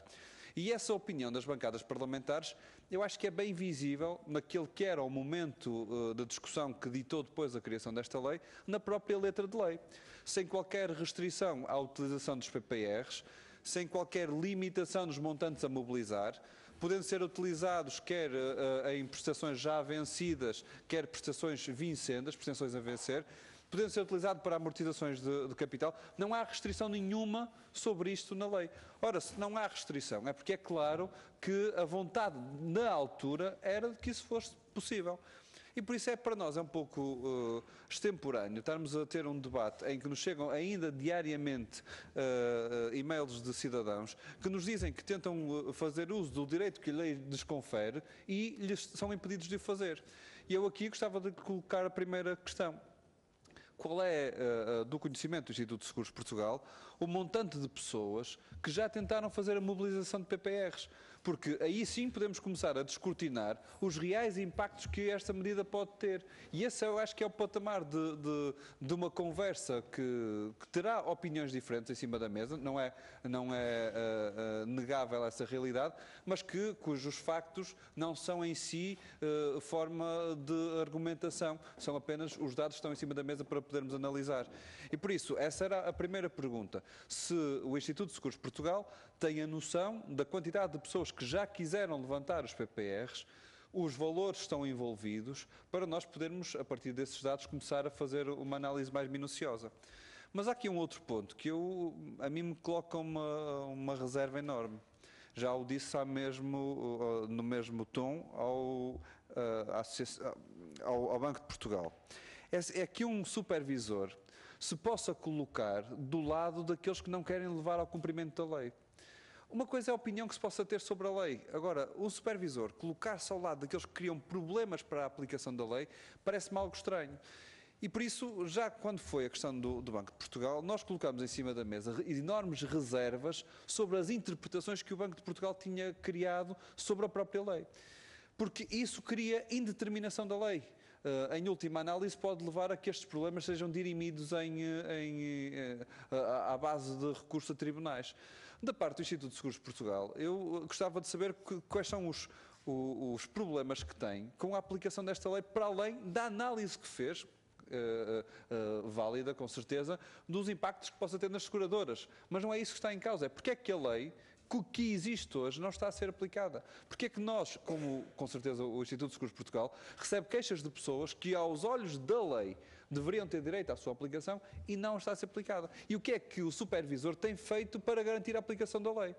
E essa opinião das bancadas parlamentares, eu acho que é bem visível naquele que era o momento da discussão que ditou depois a criação desta lei, na própria letra de lei. Sem qualquer restrição à utilização dos PPRs, sem qualquer limitação dos montantes a mobilizar, podendo ser utilizados quer em prestações já vencidas, quer prestações vincendas, prestações a vencer, podendo ser utilizado para amortizações de capital, não há restrição nenhuma sobre isto na lei. Ora, se não há restrição, é porque é claro que a vontade na altura era de que isso fosse possível. E por isso para nós é um pouco extemporâneo estarmos a ter um debate em que nos chegam ainda diariamente e-mails de cidadãos que nos dizem que tentam fazer uso do direito que a lei lhes confere e lhes são impedidos de o fazer. E eu aqui gostava de colocar a primeira questão. Qual é, do conhecimento do Instituto de Seguros de Portugal, o montante de pessoas que já tentaram fazer a mobilização de PPRs? Porque aí sim podemos começar a descortinar os reais impactos que esta medida pode ter. E esse eu acho que é o patamar de uma conversa que terá opiniões diferentes em cima da mesa, não é negável essa realidade, mas cujos factos não são em si forma de argumentação, são apenas os dados que estão em cima da mesa para podermos analisar. E por isso, essa era a primeira pergunta. Se o Instituto de Seguros de Portugal tem a noção da quantidade de pessoas que já quiseram levantar os PPRs, os valores estão envolvidos, para nós podermos, a partir desses dados, começar a fazer uma análise mais minuciosa. Mas há aqui um outro ponto que a mim me coloca uma reserva enorme. Já o disse no mesmo tom ao Banco de Portugal. É que um supervisor se possa colocar do lado daqueles que não querem levar ao cumprimento da lei. Uma coisa é a opinião que se possa ter sobre a lei. Agora, o supervisor colocar-se ao lado daqueles que criam problemas para a aplicação da lei parece-me algo estranho. E por isso, já quando foi a questão do Banco de Portugal, nós colocámos em cima da mesa enormes reservas sobre as interpretações que o Banco de Portugal tinha criado sobre a própria lei. Porque isso cria indeterminação da lei. Em última análise, pode levar a que estes problemas sejam dirimidos à base de recurso a tribunais. Da parte do Instituto de Seguros de Portugal, eu gostava de saber quais são os problemas que tem com a aplicação desta lei, para além da análise que fez, válida com certeza, dos impactos que possa ter nas seguradoras. Mas não é isso que está em causa, é porque é que a lei que existe hoje não está a ser aplicada. Porque é que nós, como com certeza o Instituto de Seguros de Portugal, recebe queixas de pessoas que aos olhos da lei, deveriam ter direito à sua aplicação e não está a ser aplicada. E o que é que o supervisor tem feito para garantir a aplicação da lei?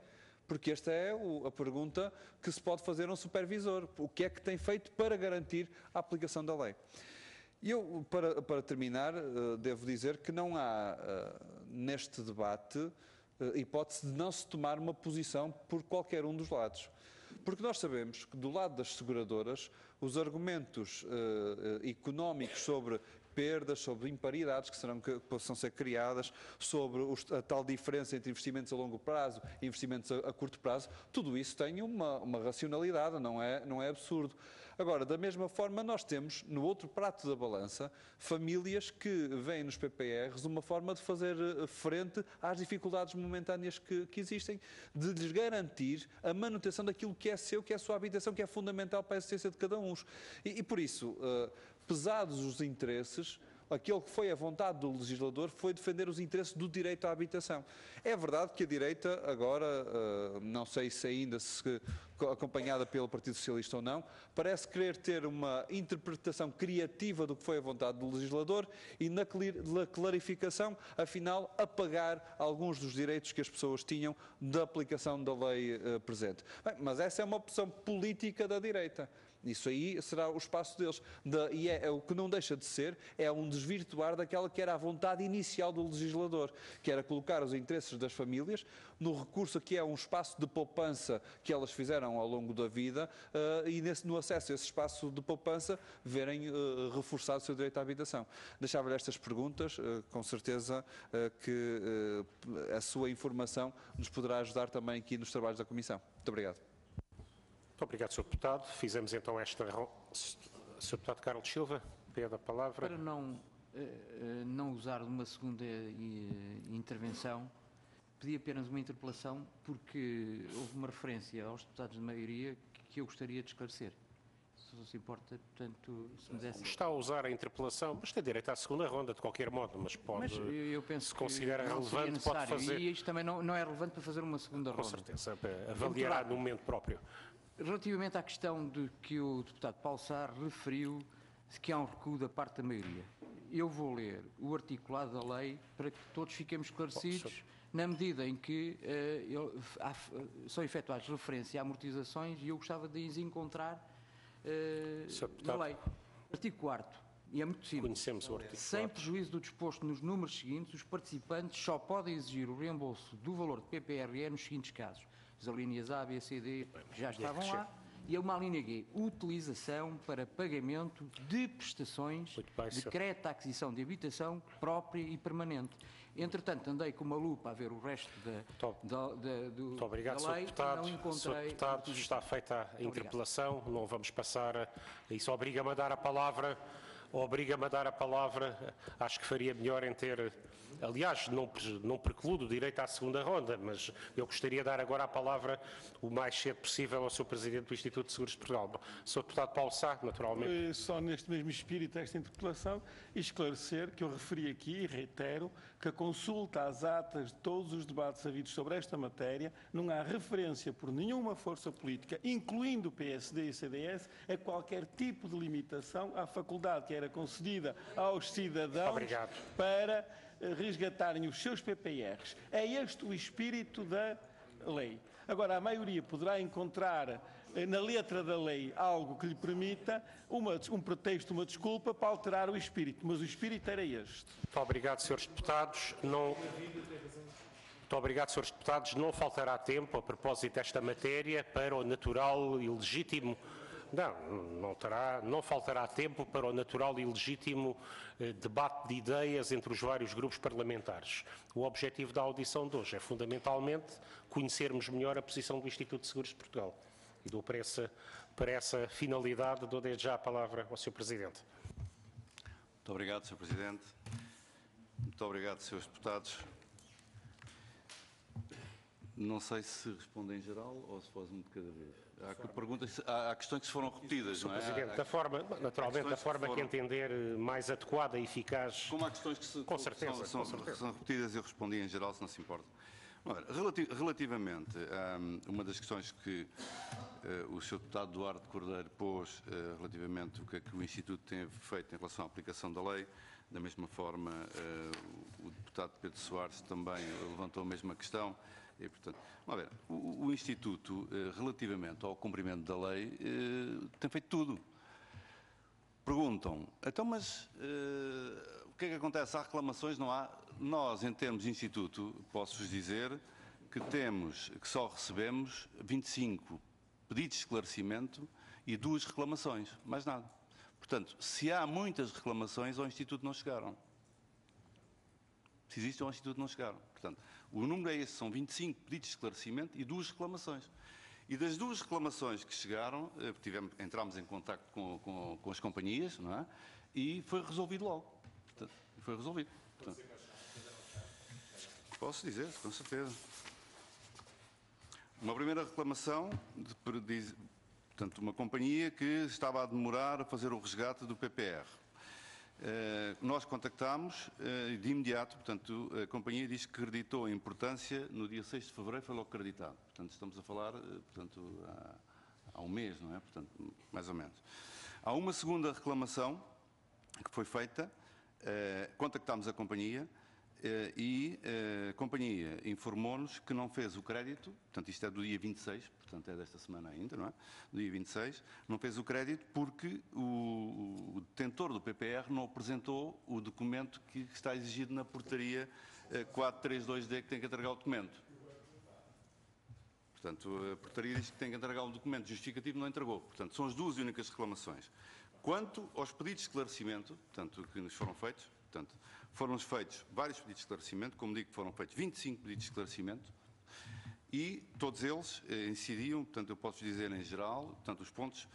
Porque esta é a pergunta que se pode fazer a um supervisor. O que é que tem feito para garantir a aplicação da lei? E eu, para terminar, devo dizer que não há neste debate hipótese de não se tomar uma posição por qualquer um dos lados. Porque nós sabemos que do lado das seguradoras, os argumentos económicos sobre perdas, sobre imparidades que possam ser criadas, sobre a tal diferença entre investimentos a longo prazo e investimentos a curto prazo, tudo isso tem uma racionalidade, não é absurdo. Agora, da mesma forma, nós temos no outro prato da balança famílias que veem nos PPRs uma forma de fazer frente às dificuldades momentâneas que existem, de lhes garantir a manutenção daquilo que é seu, que é a sua habitação, que é fundamental para a existência de cada um. E por isso, pesados os interesses, aquilo que foi a vontade do legislador foi defender os interesses do direito à habitação. É verdade que a direita agora, não sei se ainda acompanhada pelo Partido Socialista ou não, parece querer ter uma interpretação criativa do que foi a vontade do legislador e na clarificação, afinal, apagar alguns dos direitos que as pessoas tinham da aplicação da lei presente. Bem, mas essa é uma opção política da direita. Isso aí será o espaço deles. E o que não deixa de ser é um desvirtuar daquela que era a vontade inicial do legislador, que era colocar os interesses das famílias no recurso que é um espaço de poupança que elas fizeram ao longo da vida e no acesso a esse espaço de poupança verem reforçado o seu direito à habitação. Deixava-lhe estas perguntas, com certeza que a sua informação nos poderá ajudar também aqui nos trabalhos da Comissão. Muito obrigado. Muito obrigado, Sr. Deputado. Fizemos então esta... Sr. Deputado Carlos Silva, pede a palavra. Para não usar uma segunda intervenção, pedi apenas uma interpelação porque houve uma referência aos deputados de maioria que eu gostaria de esclarecer. Se não se importa, portanto, se me desse... Está a usar a interpelação, mas tem direito à segunda ronda, de qualquer modo, mas pode, mas eu penso se considera relevante, pode fazer... E isto também não é relevante para fazer uma segunda ronda. Com certeza, avaliará no momento próprio. Relativamente à questão de que o deputado Paulo Sá referiu que há um recuo da parte da maioria, eu vou ler o articulado da lei para que todos fiquemos esclarecidos, na medida em que são efetuadas referência a amortizações e eu gostava de as encontrar na lei. Artigo 4º, e é muito simples. Conhecemos o artigo 4º. Sem prejuízo do disposto nos números seguintes, os participantes só podem exigir o reembolso do valor de PPRE nos seguintes casos. As alíneas A, B, C, D já estavam lá. E uma linha G, utilização para pagamento de prestações de crédito à aquisição de habitação própria e permanente. Entretanto, andei com uma lupa a ver o resto da lei e não encontrei... Sr. Deputado, está feita a interpelação, não vamos passar a isso. Obriga-me a dar a palavra. Acho que faria melhor em ter... Aliás, não precludo o direito à segunda ronda, mas eu gostaria de dar agora a palavra o mais cedo possível ao Sr. Presidente do Instituto de Seguros de Portugal. Sr. Deputado Paulo Sá, naturalmente. Só neste mesmo espírito esta interpelação, esclarecer que eu referi aqui e reitero que a consulta às atas de todos os debates havidos sobre esta matéria não há referência por nenhuma força política, incluindo o PSD e o CDS, a qualquer tipo de limitação à faculdade que era concedida aos cidadãos para resgatarem os seus PPRs. É este o espírito da lei. Agora, a maioria poderá encontrar na letra da lei algo que lhe permita um pretexto, uma desculpa para alterar o espírito, mas o espírito era este. Muito obrigado, Srs. Deputados. Muito obrigado, Srs. Deputados. Não faltará tempo, a propósito desta matéria, para o natural e legítimo... Não faltará tempo para o natural e legítimo debate de ideias entre os vários grupos parlamentares. O objetivo da audição de hoje é, fundamentalmente, conhecermos melhor a posição do Instituto de Seguros de Portugal. E dou para essa finalidade, dou desde já a palavra ao Sr. Presidente. Muito obrigado, Sr. Presidente. Muito obrigado, Srs. Deputados. Não sei se respondo em geral ou se faz um de cada vez. Há questões que se foram repetidas, não é? Sr. Presidente, da forma que entender mais adequada e eficaz. Como há questões que são repetidas, eu respondi em geral, se não se importa. Ora, relativamente a uma das questões que o Sr. Deputado Duarte Cordeiro pôs relativamente ao que é que o Instituto tem feito em relação à aplicação da lei, da mesma forma o Deputado Pedro Soares também levantou a mesma questão. E, portanto, vamos ver, o Instituto, relativamente ao cumprimento da lei, tem feito tudo. Perguntam, então, mas o que é que acontece? Há reclamações? Não há? Nós, em termos de Instituto, posso-vos dizer que só recebemos 25 pedidos de esclarecimento e 2 reclamações, mais nada. Portanto, se há muitas reclamações, ao Instituto não chegaram. Se existe, ao Instituto não chegaram. Portanto, o número é esse, são 25 pedidos de esclarecimento e 2 reclamações. E das 2 reclamações que chegaram, entramos em contacto com as companhias, não é? E foi resolvido logo. Portanto, foi resolvido. Portanto, posso dizer, com certeza. Uma primeira reclamação, portanto, uma companhia que estava a demorar a fazer o resgate do PPR. Nós contactámos de imediato, portanto, a companhia diz que acreditou a importância, no dia 6 de fevereiro foi logo acreditado. Portanto, estamos a falar, portanto, há um mês, não é? Portanto, mais ou menos. Há uma segunda reclamação que foi feita, contactámos a companhia e a companhia informou-nos que não fez o crédito, portanto, isto é do dia 26, portanto, é desta semana ainda, não é? Do dia 26, não fez o crédito porque o detentor do PPR não apresentou o documento que está exigido na portaria 432D, que tem que entregar o documento. Portanto, a portaria diz que tem que entregar o documento justificativo, não entregou. Portanto, são as 2 únicas reclamações. Quanto aos pedidos de esclarecimento, portanto, que nos foram feitos, portanto, foram-nos feitos vários pedidos de esclarecimento, como digo, foram feitos 25 pedidos de esclarecimento, e todos eles incidiam, portanto, eu posso dizer em geral, portanto, os pontos,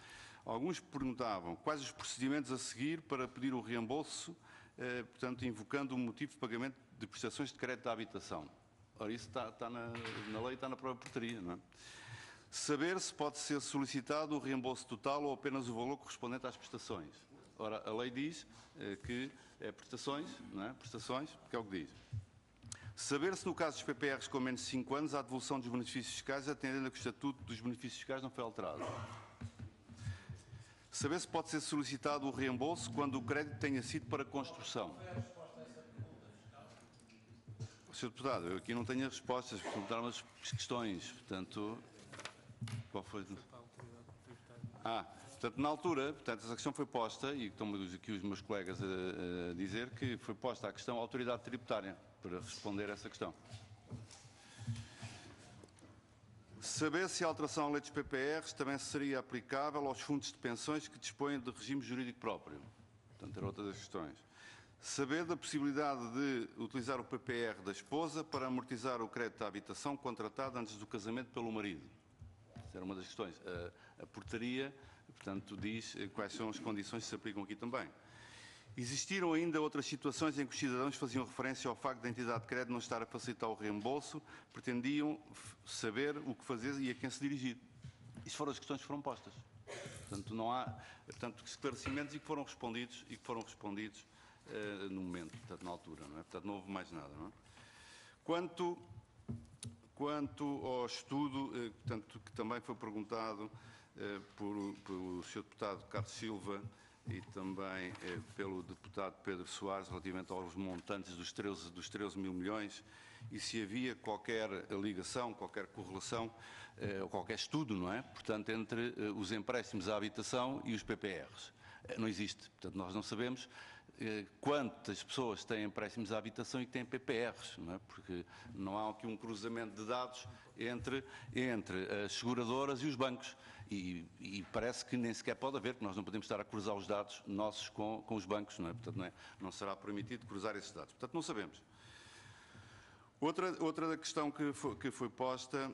alguns perguntavam quais os procedimentos a seguir para pedir o reembolso, portanto, invocando o motivo de pagamento de prestações de crédito à habitação. Ora, isso está na lei, está na própria portaria, não é? Saber se pode ser solicitado o reembolso total ou apenas o valor correspondente às prestações. Ora, a lei diz que é prestações, não é? Prestações, que é o que diz. Saber se no caso dos PPRs com menos de 5 anos há devolução dos benefícios fiscais, atendendo a que o estatuto dos benefícios fiscais não foi alterado. Saber se pode ser solicitado o reembolso quando o crédito tenha sido para construção. Sr. Deputado, eu aqui não tenho as respostas, perguntaram as questões, portanto, qual foi? Portanto, na altura, portanto, essa questão foi posta, e estão aqui os meus colegas a dizer que foi posta a questão à autoridade tributária para responder a essa questão. Saber se a alteração à lei dos PPRs também seria aplicável aos fundos de pensões que dispõem de regime jurídico próprio. Portanto, era outra das questões. Saber da possibilidade de utilizar o PPR da esposa para amortizar o crédito à habitação contratado antes do casamento pelo marido. Essa era uma das questões. A portaria, portanto, diz quais são as condições que se aplicam aqui também. Existiram ainda outras situações em que os cidadãos faziam referência ao facto da entidade de crédito não estar a facilitar o reembolso, pretendiam saber o que fazer e a quem se dirigir. Isto foram as questões que foram postas. Portanto, não há esclarecimentos e que foram respondidos no momento, portanto, na altura, não é? Portanto, não houve mais nada, não é? Quanto ao estudo, portanto, que também foi perguntado pelo Sr. Deputado Carlos Silva e também pelo Deputado Pedro Soares, relativamente aos montantes dos 13 mil milhões, e se havia qualquer ligação, qualquer correlação, ou qualquer estudo, não é? Portanto, entre os empréstimos à habitação e os PPRs. Não existe. Portanto, nós não sabemos quantas pessoas têm empréstimos à habitação e que têm PPRs, não é? Porque não há aqui um cruzamento de dados entre as seguradoras e os bancos. E parece que nem sequer pode haver, porque nós não podemos estar a cruzar os dados nossos com os bancos, não é? Portanto, não será permitido cruzar esses dados. Portanto, não sabemos. Outra questão que foi posta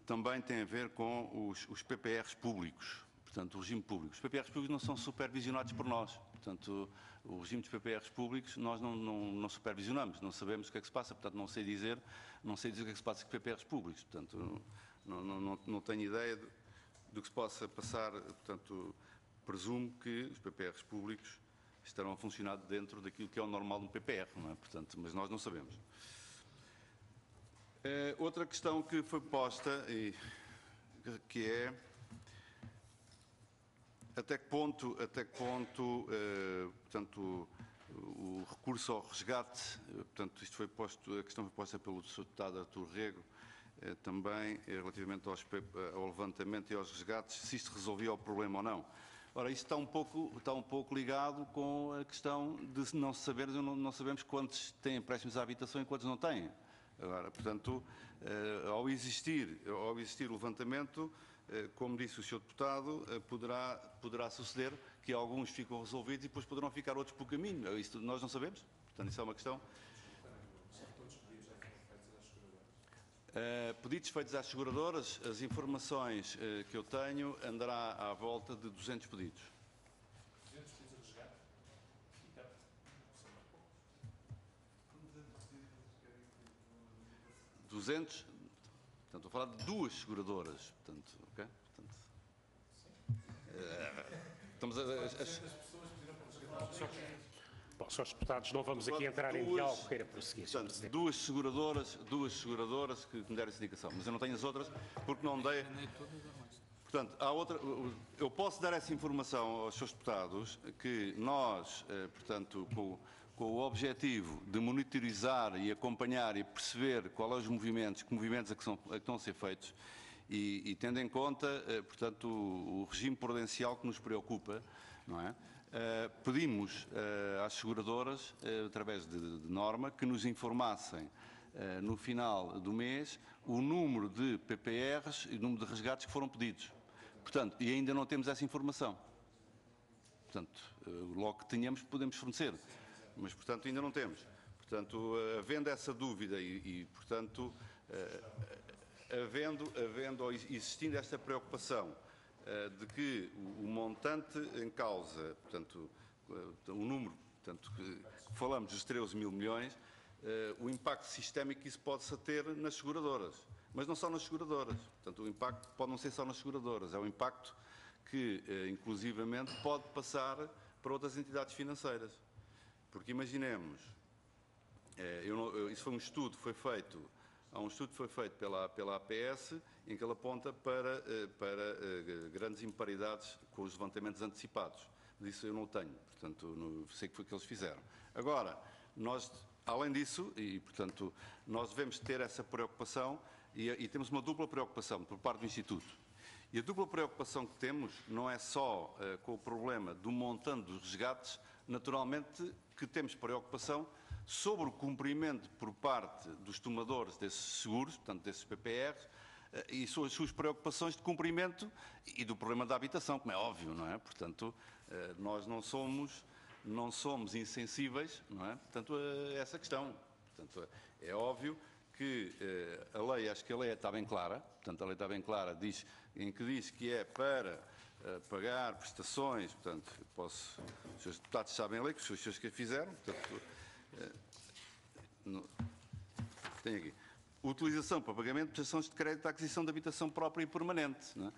também tem a ver com os PPRs públicos, portanto, o regime público. Os PPRs públicos não são supervisionados por nós. Portanto, o regime dos PPRs públicos nós não supervisionamos, não sabemos o que é que se passa, portanto, não sei dizer o que é que se passa com PPRs públicos. Portanto, não tenho ideia do que se possa passar. Portanto, presumo que os PPRs públicos estarão a funcionar dentro daquilo que é o normal de um PPR, não é? Portanto, mas nós não sabemos. Outra questão que foi posta, que é até que ponto portanto, o recurso ao resgate, portanto, isto foi posto, a questão foi posta pelo Sr. Deputado Artur Rego, também relativamente ao levantamento e aos resgates, se isto resolvia o problema ou não. Ora, isto está um pouco ligado com a questão de não sabemos quantos têm empréstimos à habitação e quantos não têm. Agora, portanto, ao existir o levantamento, como disse o Sr. Deputado, poderá suceder que alguns ficam resolvidos e depois poderão ficar outros pelo caminho. Isto nós não sabemos. Portanto, isso é uma questão. Pedidos feitos às seguradoras, as informações que eu tenho, andará à volta de 200 pedidos. 200 pedidos a resgate? 200? Portanto, estou a falar de 2 seguradoras. Portanto, ok? Estamos Bom, senhores deputados, não vamos aqui entrar em diálogo, queira prosseguir. Portanto, duas seguradoras que me deram essa indicação, mas eu não tenho as outras porque não dei. Portanto, há outra. Eu posso dar essa informação aos senhores deputados que nós, portanto, com o objetivo de monitorizar e acompanhar e perceber quais são os movimentos, que movimentos é que estão a ser feitos e tendo em conta, portanto, o regime prudencial que nos preocupa, não é? Pedimos às seguradoras, através de norma, que nos informassem no final do mês o número de PPRs e o número de resgates que foram pedidos. Portanto, e ainda não temos essa informação. Portanto, logo que tenhamos, podemos fornecer. Mas, portanto, ainda não temos. Portanto, havendo essa dúvida portanto, havendo ou existindo esta preocupação de que o montante em causa, portanto, o número, portanto, que falamos dos 13 mil milhões, o impacto sistémico que isso pode ter nas seguradoras. Mas não só nas seguradoras. Portanto, o impacto pode não ser só nas seguradoras. É um impacto que, inclusivamente, pode passar para outras entidades financeiras. Porque imaginemos, isso foi um estudo que foi feito. Há um estudo que foi feito pela APS, em que ele aponta para grandes imparidades com os levantamentos antecipados. Mas isso eu não tenho, portanto, sei que foi o que eles fizeram. Agora, nós, além disso, portanto, nós devemos ter essa preocupação e temos uma dupla preocupação por parte do Instituto. E a dupla preocupação que temos não é só com o problema do montante dos resgates, naturalmente que temos preocupação sobre o cumprimento por parte dos tomadores desses seguros, portanto, desses PPRs, e sobre as suas preocupações de cumprimento e do problema da habitação, como é óbvio, não é? Portanto, nós não somos insensíveis, não é? Portanto, a essa questão. Portanto, é óbvio que a lei, acho que a lei está bem clara, portanto, a lei está bem clara, em que diz que é para pagar prestações, portanto, os senhores deputados sabem a lei, que os senhores que a fizeram, portanto, tem aqui. Utilização para pagamento de prestações de crédito à aquisição de habitação própria e permanente. Não é?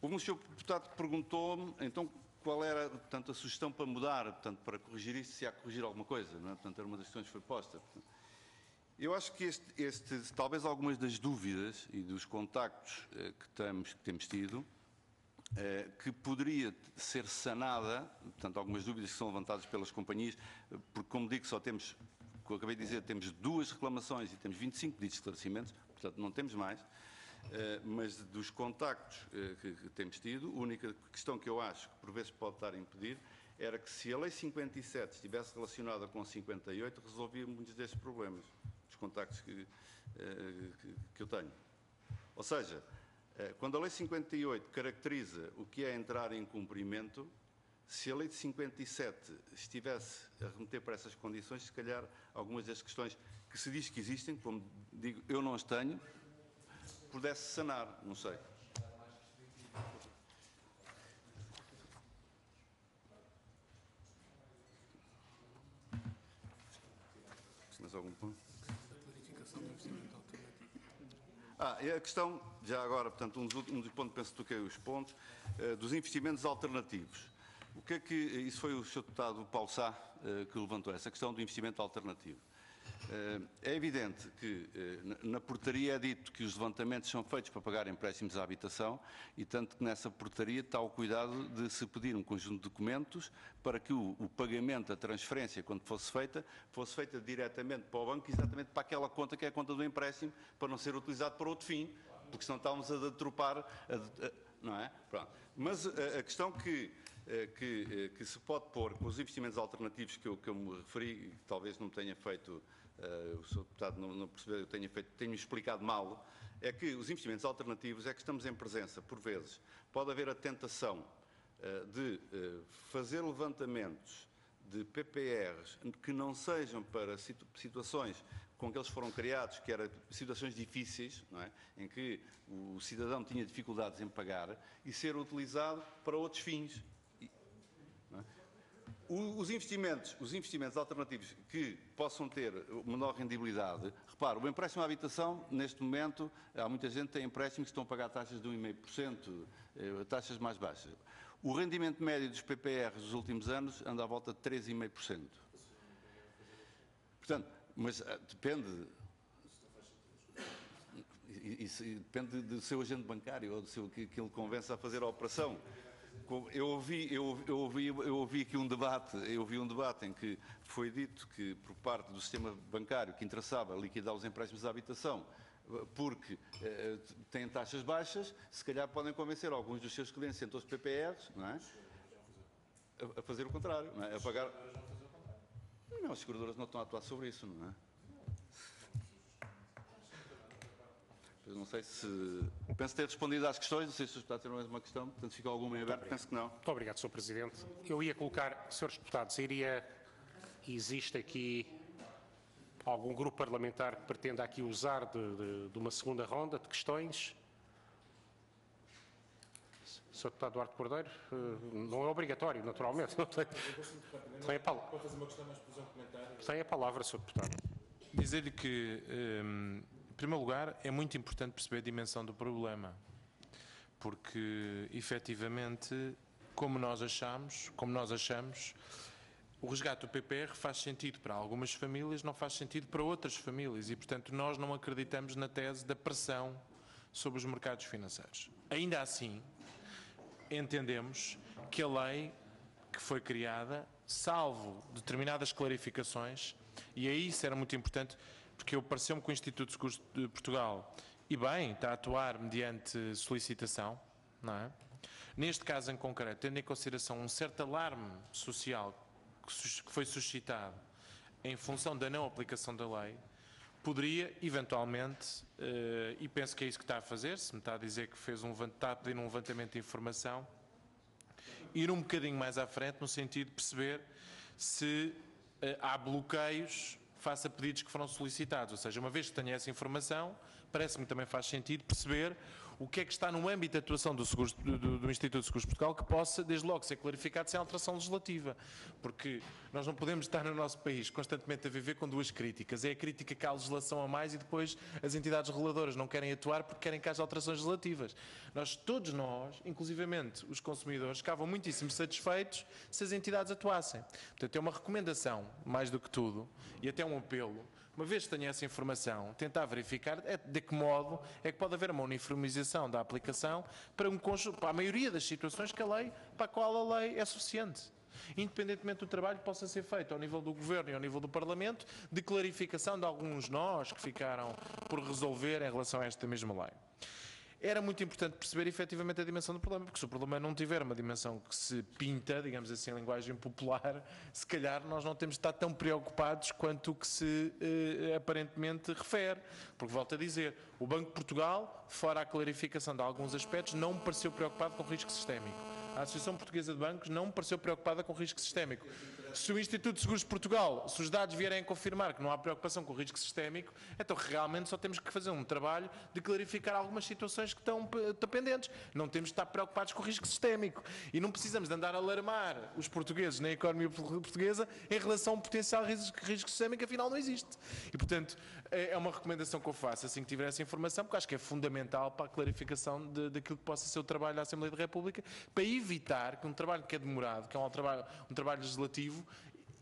Houve um senhor deputado que perguntou-me, então, qual era, portanto, a sugestão para mudar, portanto, para corrigir isto, se há que corrigir alguma coisa, não é? Portanto, era uma das questões que foi posta. Eu acho que talvez algumas das dúvidas e dos contactos que temos tido, que poderia ser sanada, portanto, algumas dúvidas que são levantadas pelas companhias, porque, como digo, como eu acabei de dizer, temos 2 reclamações e temos 25 pedidos de esclarecimentos, portanto, não temos mais, mas dos contactos que temos tido, a única questão que eu acho que, por vezes, pode estar a impedir, era que se a Lei 57 estivesse relacionada com a 58, resolvia muitos destes problemas, dos contactos que eu tenho. Ou seja, quando a Lei 58 caracteriza o que é entrar em cumprimento, se a Lei de 57 estivesse a remeter para essas condições, se calhar algumas das questões que se diz que existem, como digo, eu não as tenho, pudesse sanar, não sei. Mais algum ponto? E a questão, já agora, portanto, um dos pontos, penso que toquei os pontos, dos investimentos alternativos. O que é que, isso foi o Sr. Deputado Paulo Sá que levantou, essa questão do investimento alternativo. É evidente que na portaria é dito que os levantamentos são feitos para pagar empréstimos à habitação e tanto que nessa portaria está o cuidado de se pedir um conjunto de documentos para que o pagamento, a transferência, quando fosse feita diretamente para o banco, exatamente para aquela conta que é a conta do empréstimo, para não ser utilizado para outro fim, porque senão estávamos a detropar, não é? Pronto. Mas a questão que se pode pôr com os investimentos alternativos que eu me referi, que talvez não tenha feito, o Sr. Deputado não percebeu, tenho explicado mal, é que os investimentos alternativos é que estamos em presença, por vezes, pode haver a tentação de fazer levantamentos de PPRs que não sejam para situações com que eles foram criados, que eram situações difíceis, não é? Em que o cidadão tinha dificuldades em pagar, e ser utilizado para outros fins. Os investimentos alternativos que possam ter menor rendibilidade, repare, o empréstimo à habitação, neste momento, há muita gente que tem empréstimos que estão a pagar taxas de 1,5%, taxas mais baixas. O rendimento médio dos PPRs dos últimos anos anda à volta de 3,5%. Portanto, mas depende... Isso depende do seu agente bancário ou do seu, que ele convence a fazer a operação. Eu ouvi aqui um debate em que foi dito que, por parte do sistema bancário, que interessava liquidar os empréstimos à habitação, porque têm taxas baixas, se calhar podem convencer alguns dos seus clientes, entre os PPRs, não é? A fazer o contrário, não é? A pagar... Não, as seguradoras não estão a atuar sobre isso, não é? Eu não sei se... Penso ter respondido às questões, não sei se o Deputado tem mais uma questão, portanto ficou alguma em aberto, penso que não. Muito obrigado, Sr. Presidente. Eu ia colocar, Srs. Deputados, existe aqui algum grupo parlamentar que pretenda aqui usar de uma segunda ronda de questões? Sr. Deputado Duarte Cordeiro, não é obrigatório, naturalmente. Tem a palavra. Pode fazer uma questão, mas depois um comentário. Tem a palavra, Sr. Deputado. Dizer-lhe que... Em primeiro lugar, é muito importante perceber a dimensão do problema, porque, efetivamente, como nós achamos, o resgate do PPR faz sentido para algumas famílias, não faz sentido para outras famílias e, portanto, nós não acreditamos na tese da pressão sobre os mercados financeiros. Ainda assim, entendemos que a lei que foi criada, salvo determinadas clarificações, e aí isso era muito importante, porque pareceu-me que o Instituto de Seguros de Portugal, e bem, está a atuar mediante solicitação, não é? Neste caso em concreto, tendo em consideração um certo alarme social que foi suscitado em função da não aplicação da lei, poderia, eventualmente, e penso que é isso que está a fazer, se me está a dizer que está a pedir um levantamento de informação, ir um bocadinho mais à frente no sentido de perceber se há bloqueios face a pedidos que foram solicitados. Ou seja, uma vez que tenha essa informação, parece-me que também faz sentido perceber o que é que está no âmbito de atuação do Instituto de Seguros de Portugal que possa, desde logo, ser clarificado sem alteração legislativa. Porque nós não podemos estar no nosso país constantemente a viver com duas críticas. É a crítica que há legislação a mais e depois as entidades reguladoras não querem atuar porque querem que haja alterações legislativas. Todos nós, inclusivamente os consumidores, ficavam muitíssimo satisfeitos se as entidades atuassem. Portanto, é uma recomendação, mais do que tudo, e até um apelo. Uma vez que tenha essa informação, tentar verificar de que modo é que pode haver uma uniformização da aplicação para a maioria das situações para a qual a lei é suficiente. Independentemente do trabalho que possa ser feito ao nível do Governo e ao nível do Parlamento, de clarificação de alguns nós que ficaram por resolver em relação a esta mesma lei. Era muito importante perceber efetivamente a dimensão do problema, porque se o problema não tiver uma dimensão que se pinta, digamos assim, em linguagem popular, se calhar nós não temos de estar tão preocupados quanto o que se aparentemente refere. Porque, volto a dizer, o Banco de Portugal, fora a clarificação de alguns aspectos, não me pareceu preocupado com o risco sistémico. A Associação Portuguesa de Bancos não me pareceu preocupada com o risco sistémico. Se o Instituto de Seguros de Portugal, se os dados vierem a confirmar que não há preocupação com o risco sistémico, então realmente só temos que fazer um trabalho de clarificar algumas situações que estão pendentes. Não temos de estar preocupados com o risco sistémico. E não precisamos de andar a alarmar os portugueses na economia portuguesa em relação a um potencial risco sistémico, afinal não existe. E, portanto, é uma recomendação que eu faço assim que tiver essa informação, porque acho que é fundamental para a clarificação daquilo que possa ser o trabalho da Assembleia da República, para evitar que um trabalho que é demorado, que é um trabalho legislativo,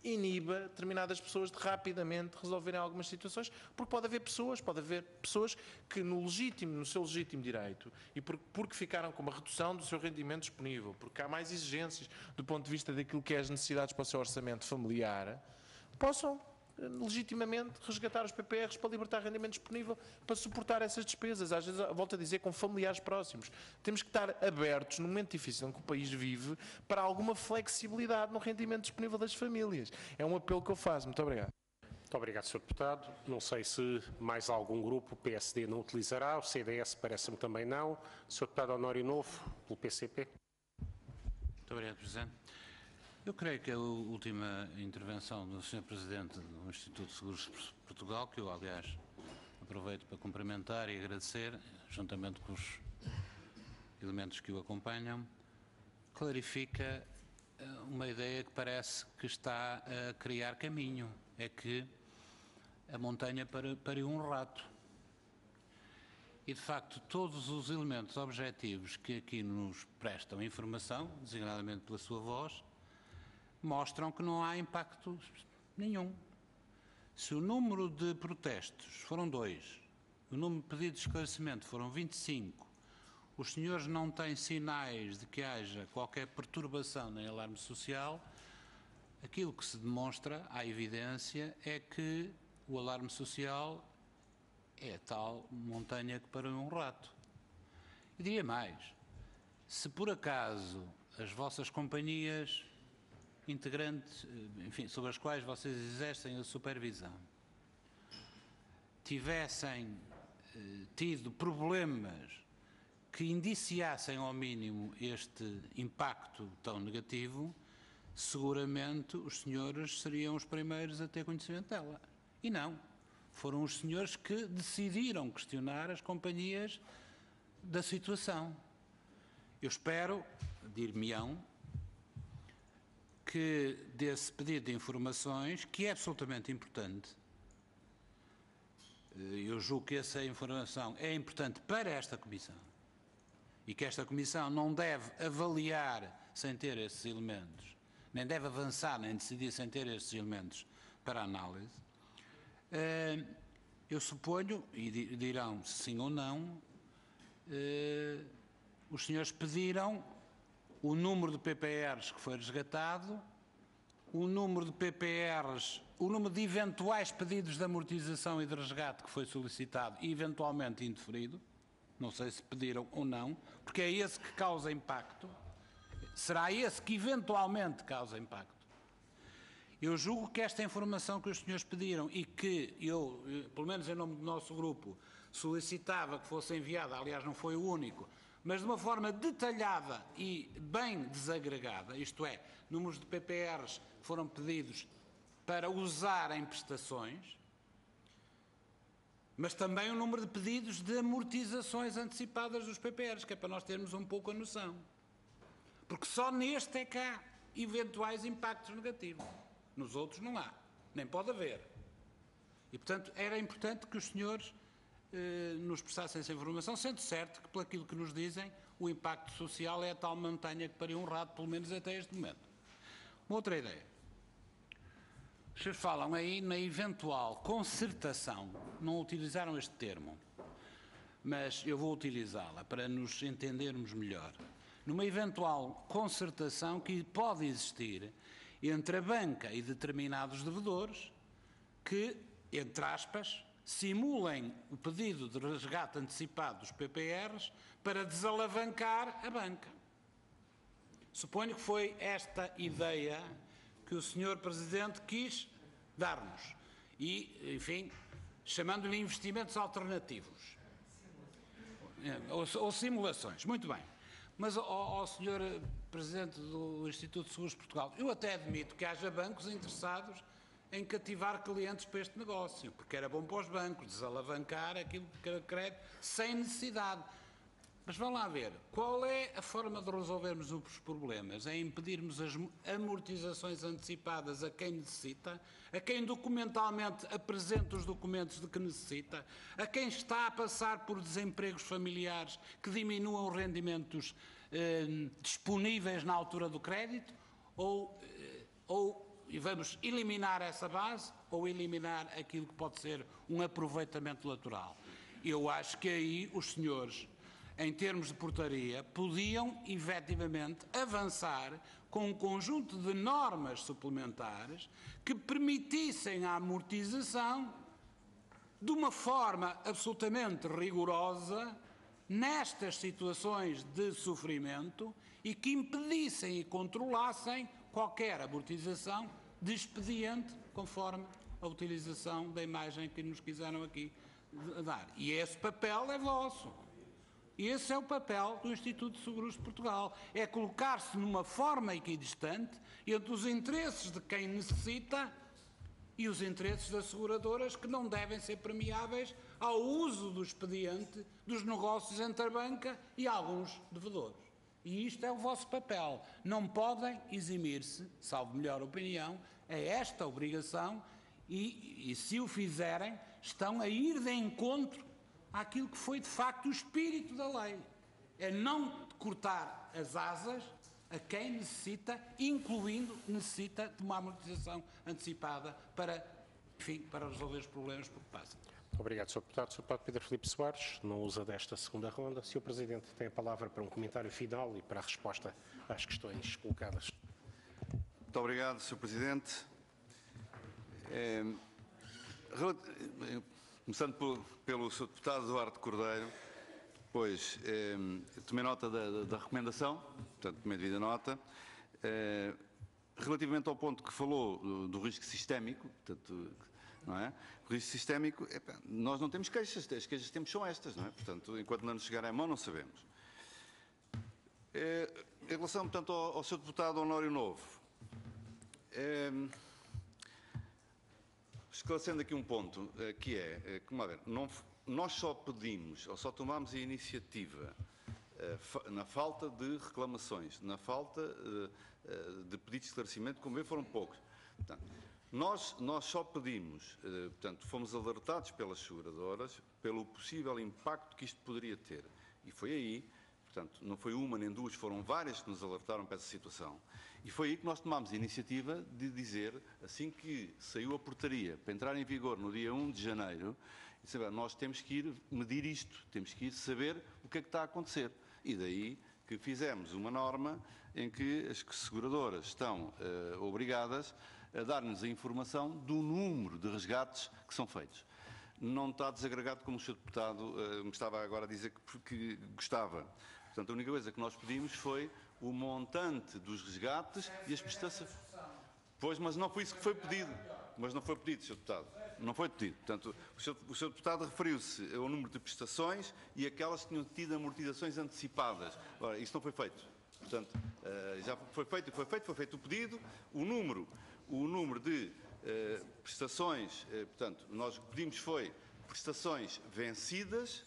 iniba determinadas pessoas de rapidamente resolverem algumas situações, porque pode haver pessoas que no seu legítimo direito e porque ficaram com uma redução do seu rendimento disponível, porque há mais exigências do ponto de vista daquilo que é as necessidades para o seu orçamento familiar, possam legitimamente resgatar os PPRs para libertar rendimento disponível para suportar essas despesas. Às vezes, volto a dizer, com familiares próximos. Temos que estar abertos, num momento difícil em que o país vive, para alguma flexibilidade no rendimento disponível das famílias. É um apelo que eu faço. Muito obrigado. Muito obrigado, Sr. Deputado. Não sei se mais algum grupo, o PSD não utilizará, o CDS parece-me também não. Sr. Deputado Honório Novo, pelo PCP. Muito obrigado, Presidente. Eu creio que a última intervenção do Sr. Presidente do Instituto de Seguros de Portugal, que eu, aliás, aproveito para cumprimentar e agradecer, juntamente com os elementos que o acompanham, clarifica uma ideia que parece que está a criar caminho. É que a montanha pariu um rato. E, de facto, todos os elementos objetivos que aqui nos prestam informação, designadamente pela sua voz, mostram que não há impacto nenhum. Se o número de protestos foram 2, o número de pedidos de esclarecimento foram 25, os senhores não têm sinais de que haja qualquer perturbação nem alarme social, aquilo que se demonstra, à evidência, é que o alarme social é a tal montanha que parou um rato. E diria mais, se por acaso as vossas companhias integrantes, enfim, sobre as quais vocês exercem a supervisão, tivessem tido problemas que indiciassem ao mínimo este impacto tão negativo, seguramente os senhores seriam os primeiros a ter conhecimento dela. E não. Foram os senhores que decidiram questionar as companhias da situação. Eu espero, dir-me-ão, que desse pedido de informações, que é absolutamente importante, eu julgo que essa informação é importante para esta Comissão e que esta Comissão não deve avaliar sem ter esses elementos, nem deve avançar nem decidir sem ter esses elementos para análise. Eu suponho, e dirão se sim ou não, os senhores pediram o número de PPRs que foi resgatado, o número de PPRs, o número de eventuais pedidos de amortização e de resgate que foi solicitado e eventualmente indeferido, não sei se pediram ou não, porque é esse que causa impacto, será esse que eventualmente causa impacto. Eu julgo que esta informação que os senhores pediram e que eu, pelo menos em nome do nosso grupo, solicitava que fosse enviada, aliás não foi o único, mas de uma forma detalhada e bem desagregada, isto é, números de PPRs que foram pedidos para usar em prestações, mas também o número de pedidos de amortizações antecipadas dos PPRs, que é para nós termos um pouco a noção. Porque só neste é que há eventuais impactos negativos. Nos outros não há, nem pode haver. E, portanto, era importante que os senhores nos prestassem essa informação, sendo certo que, pelo aquilo que nos dizem, o impacto social é a tal montanha que pariu um rato, pelo menos até este momento. Uma outra ideia. Os senhores falam aí na eventual concertação, não utilizaram este termo, mas eu vou utilizá-la para nos entendermos melhor. Numa eventual concertação que pode existir entre a banca e determinados devedores que, entre aspas, simulem o pedido de resgate antecipado dos PPRs para desalavancar a banca. Suponho que foi esta ideia que o Sr. Presidente quis dar-nos e, enfim, chamando-lhe investimentos alternativos ou simulações. Muito bem. Mas ao Sr. Presidente do Instituto de Seguros de Portugal, eu até admito que haja bancos interessados em cativar clientes para este negócio, porque era bom para os bancos desalavancar aquilo que era crédito sem necessidade. Mas vão lá ver, qual é a forma de resolvermos os problemas? É impedirmos as amortizações antecipadas a quem necessita, a quem documentalmente apresenta os documentos de que necessita, a quem está a passar por desempregos familiares que diminuam os rendimentos disponíveis na altura do crédito, ou e vamos eliminar essa base ou eliminar aquilo que pode ser um aproveitamento lateral. Eu acho que aí os senhores, em termos de portaria, podiam efetivamente avançar com um conjunto de normas suplementares que permitissem a amortização de uma forma absolutamente rigorosa nestas situações de sofrimento e que impedissem e controlassem qualquer amortização de expediente conforme a utilização da imagem que nos quiseram aqui dar. E esse papel é vosso. Esse é o papel do Instituto de Seguros de Portugal. É colocar-se numa forma equidistante entre os interesses de quem necessita e os interesses das seguradoras, que não devem ser permeáveis ao uso do expediente dos negócios entre a banca e alguns devedores. E isto é o vosso papel. Não podem eximir-se, salvo melhor opinião, a esta obrigação e se o fizerem, estão a ir de encontro àquilo que foi de facto o espírito da lei. É não cortar as asas a quem necessita, incluindo necessita de uma amortização antecipada para, enfim, para resolver os problemas por que passa. Obrigado, Sr. Deputado. Sr. Deputado Pedro Filipe Soares, não usa desta segunda ronda. Sr. Presidente, tem a palavra para um comentário final e para a resposta às questões colocadas. Muito obrigado, Sr. Presidente. Começando pelo Sr. Deputado Duarte Cordeiro, pois tomei nota da recomendação, portanto, tomei devida nota. Relativamente ao ponto que falou do risco sistémico, portanto, não é? O risco sistémico, nós não temos queixas, as queixas que temos são estas, não é? Portanto, enquanto não nos chegar à mão, não sabemos. Em relação, portanto, ao Sr. Deputado Honório Novo, esclarecendo aqui um ponto, que é, como a ver, nós só pedimos, ou só tomamos a iniciativa na falta de reclamações, na falta de pedidos de esclarecimento, como vê, foram poucos. Portanto, nós só pedimos, portanto, fomos alertados pelas seguradoras pelo possível impacto que isto poderia ter. E foi aí, portanto, não foi uma nem duas, foram várias que nos alertaram para essa situação. E foi aí que nós tomámos a iniciativa de dizer, assim que saiu a portaria para entrar em vigor no dia 1 de janeiro, nós temos que ir medir isto, temos que ir saber o que é que está a acontecer. E daí que fizemos uma norma em que as seguradoras estão obrigadas a dar-nos a informação do número de resgates que são feitos. Não está desagregado como o Sr. Deputado me estava agora a dizer que gostava. Portanto, a única coisa que nós pedimos foi o montante dos resgates e as prestações. Pois, mas não foi isso que foi pedido. Mas não foi pedido, Sr. Deputado. Não foi pedido. Portanto, o Sr. Deputado referiu-se ao número de prestações e aquelas que tinham tido amortizações antecipadas. Ora, isso não foi feito. Portanto, já foi feito o pedido, o número de prestações, portanto, nós pedimos foi prestações vencidas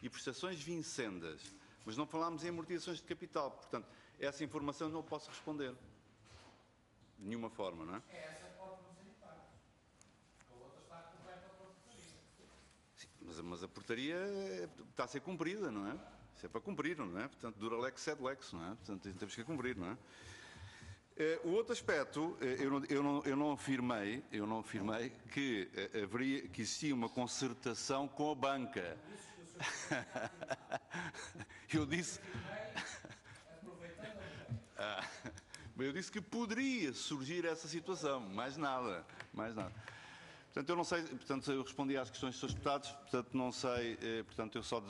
e prestações vincendas. Mas não falámos em amortizações de capital. Portanto, essa informação não posso responder. De nenhuma forma, não é? Essa pode não ser impacto. A outra está completa pela portaria. Sim, mas a portaria está a ser cumprida, não é? Isso é para cumprir, não é? Portanto, dura lex sed lex, não é? Portanto, temos que cumprir, não é? O outro aspecto, eu não afirmei que que existia uma concertação com a banca. Eu disse que poderia surgir essa situação, mais nada. Portanto, eu não sei, portanto, eu respondi às questões dos seus deputados, portanto, não sei, portanto, eu só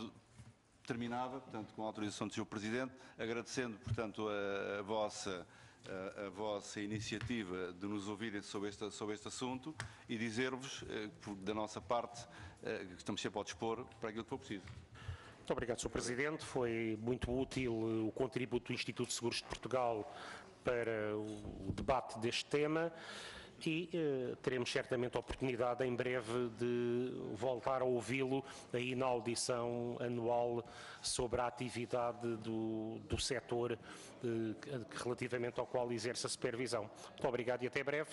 terminava, portanto, com a autorização do Sr. Presidente, agradecendo, portanto, a vossa iniciativa de nos ouvirem sobre este assunto e dizer-vos, da nossa parte, que estamos sempre ao dispor para aquilo que for preciso. Muito obrigado, Sr. Presidente. Foi muito útil o contributo do Instituto de Seguros de Portugal para o debate deste tema e teremos certamente a oportunidade em breve de voltar a ouvi-lo aí na audição anual sobre a atividade do setor relativamente ao qual exerce a supervisão. Muito obrigado e até breve.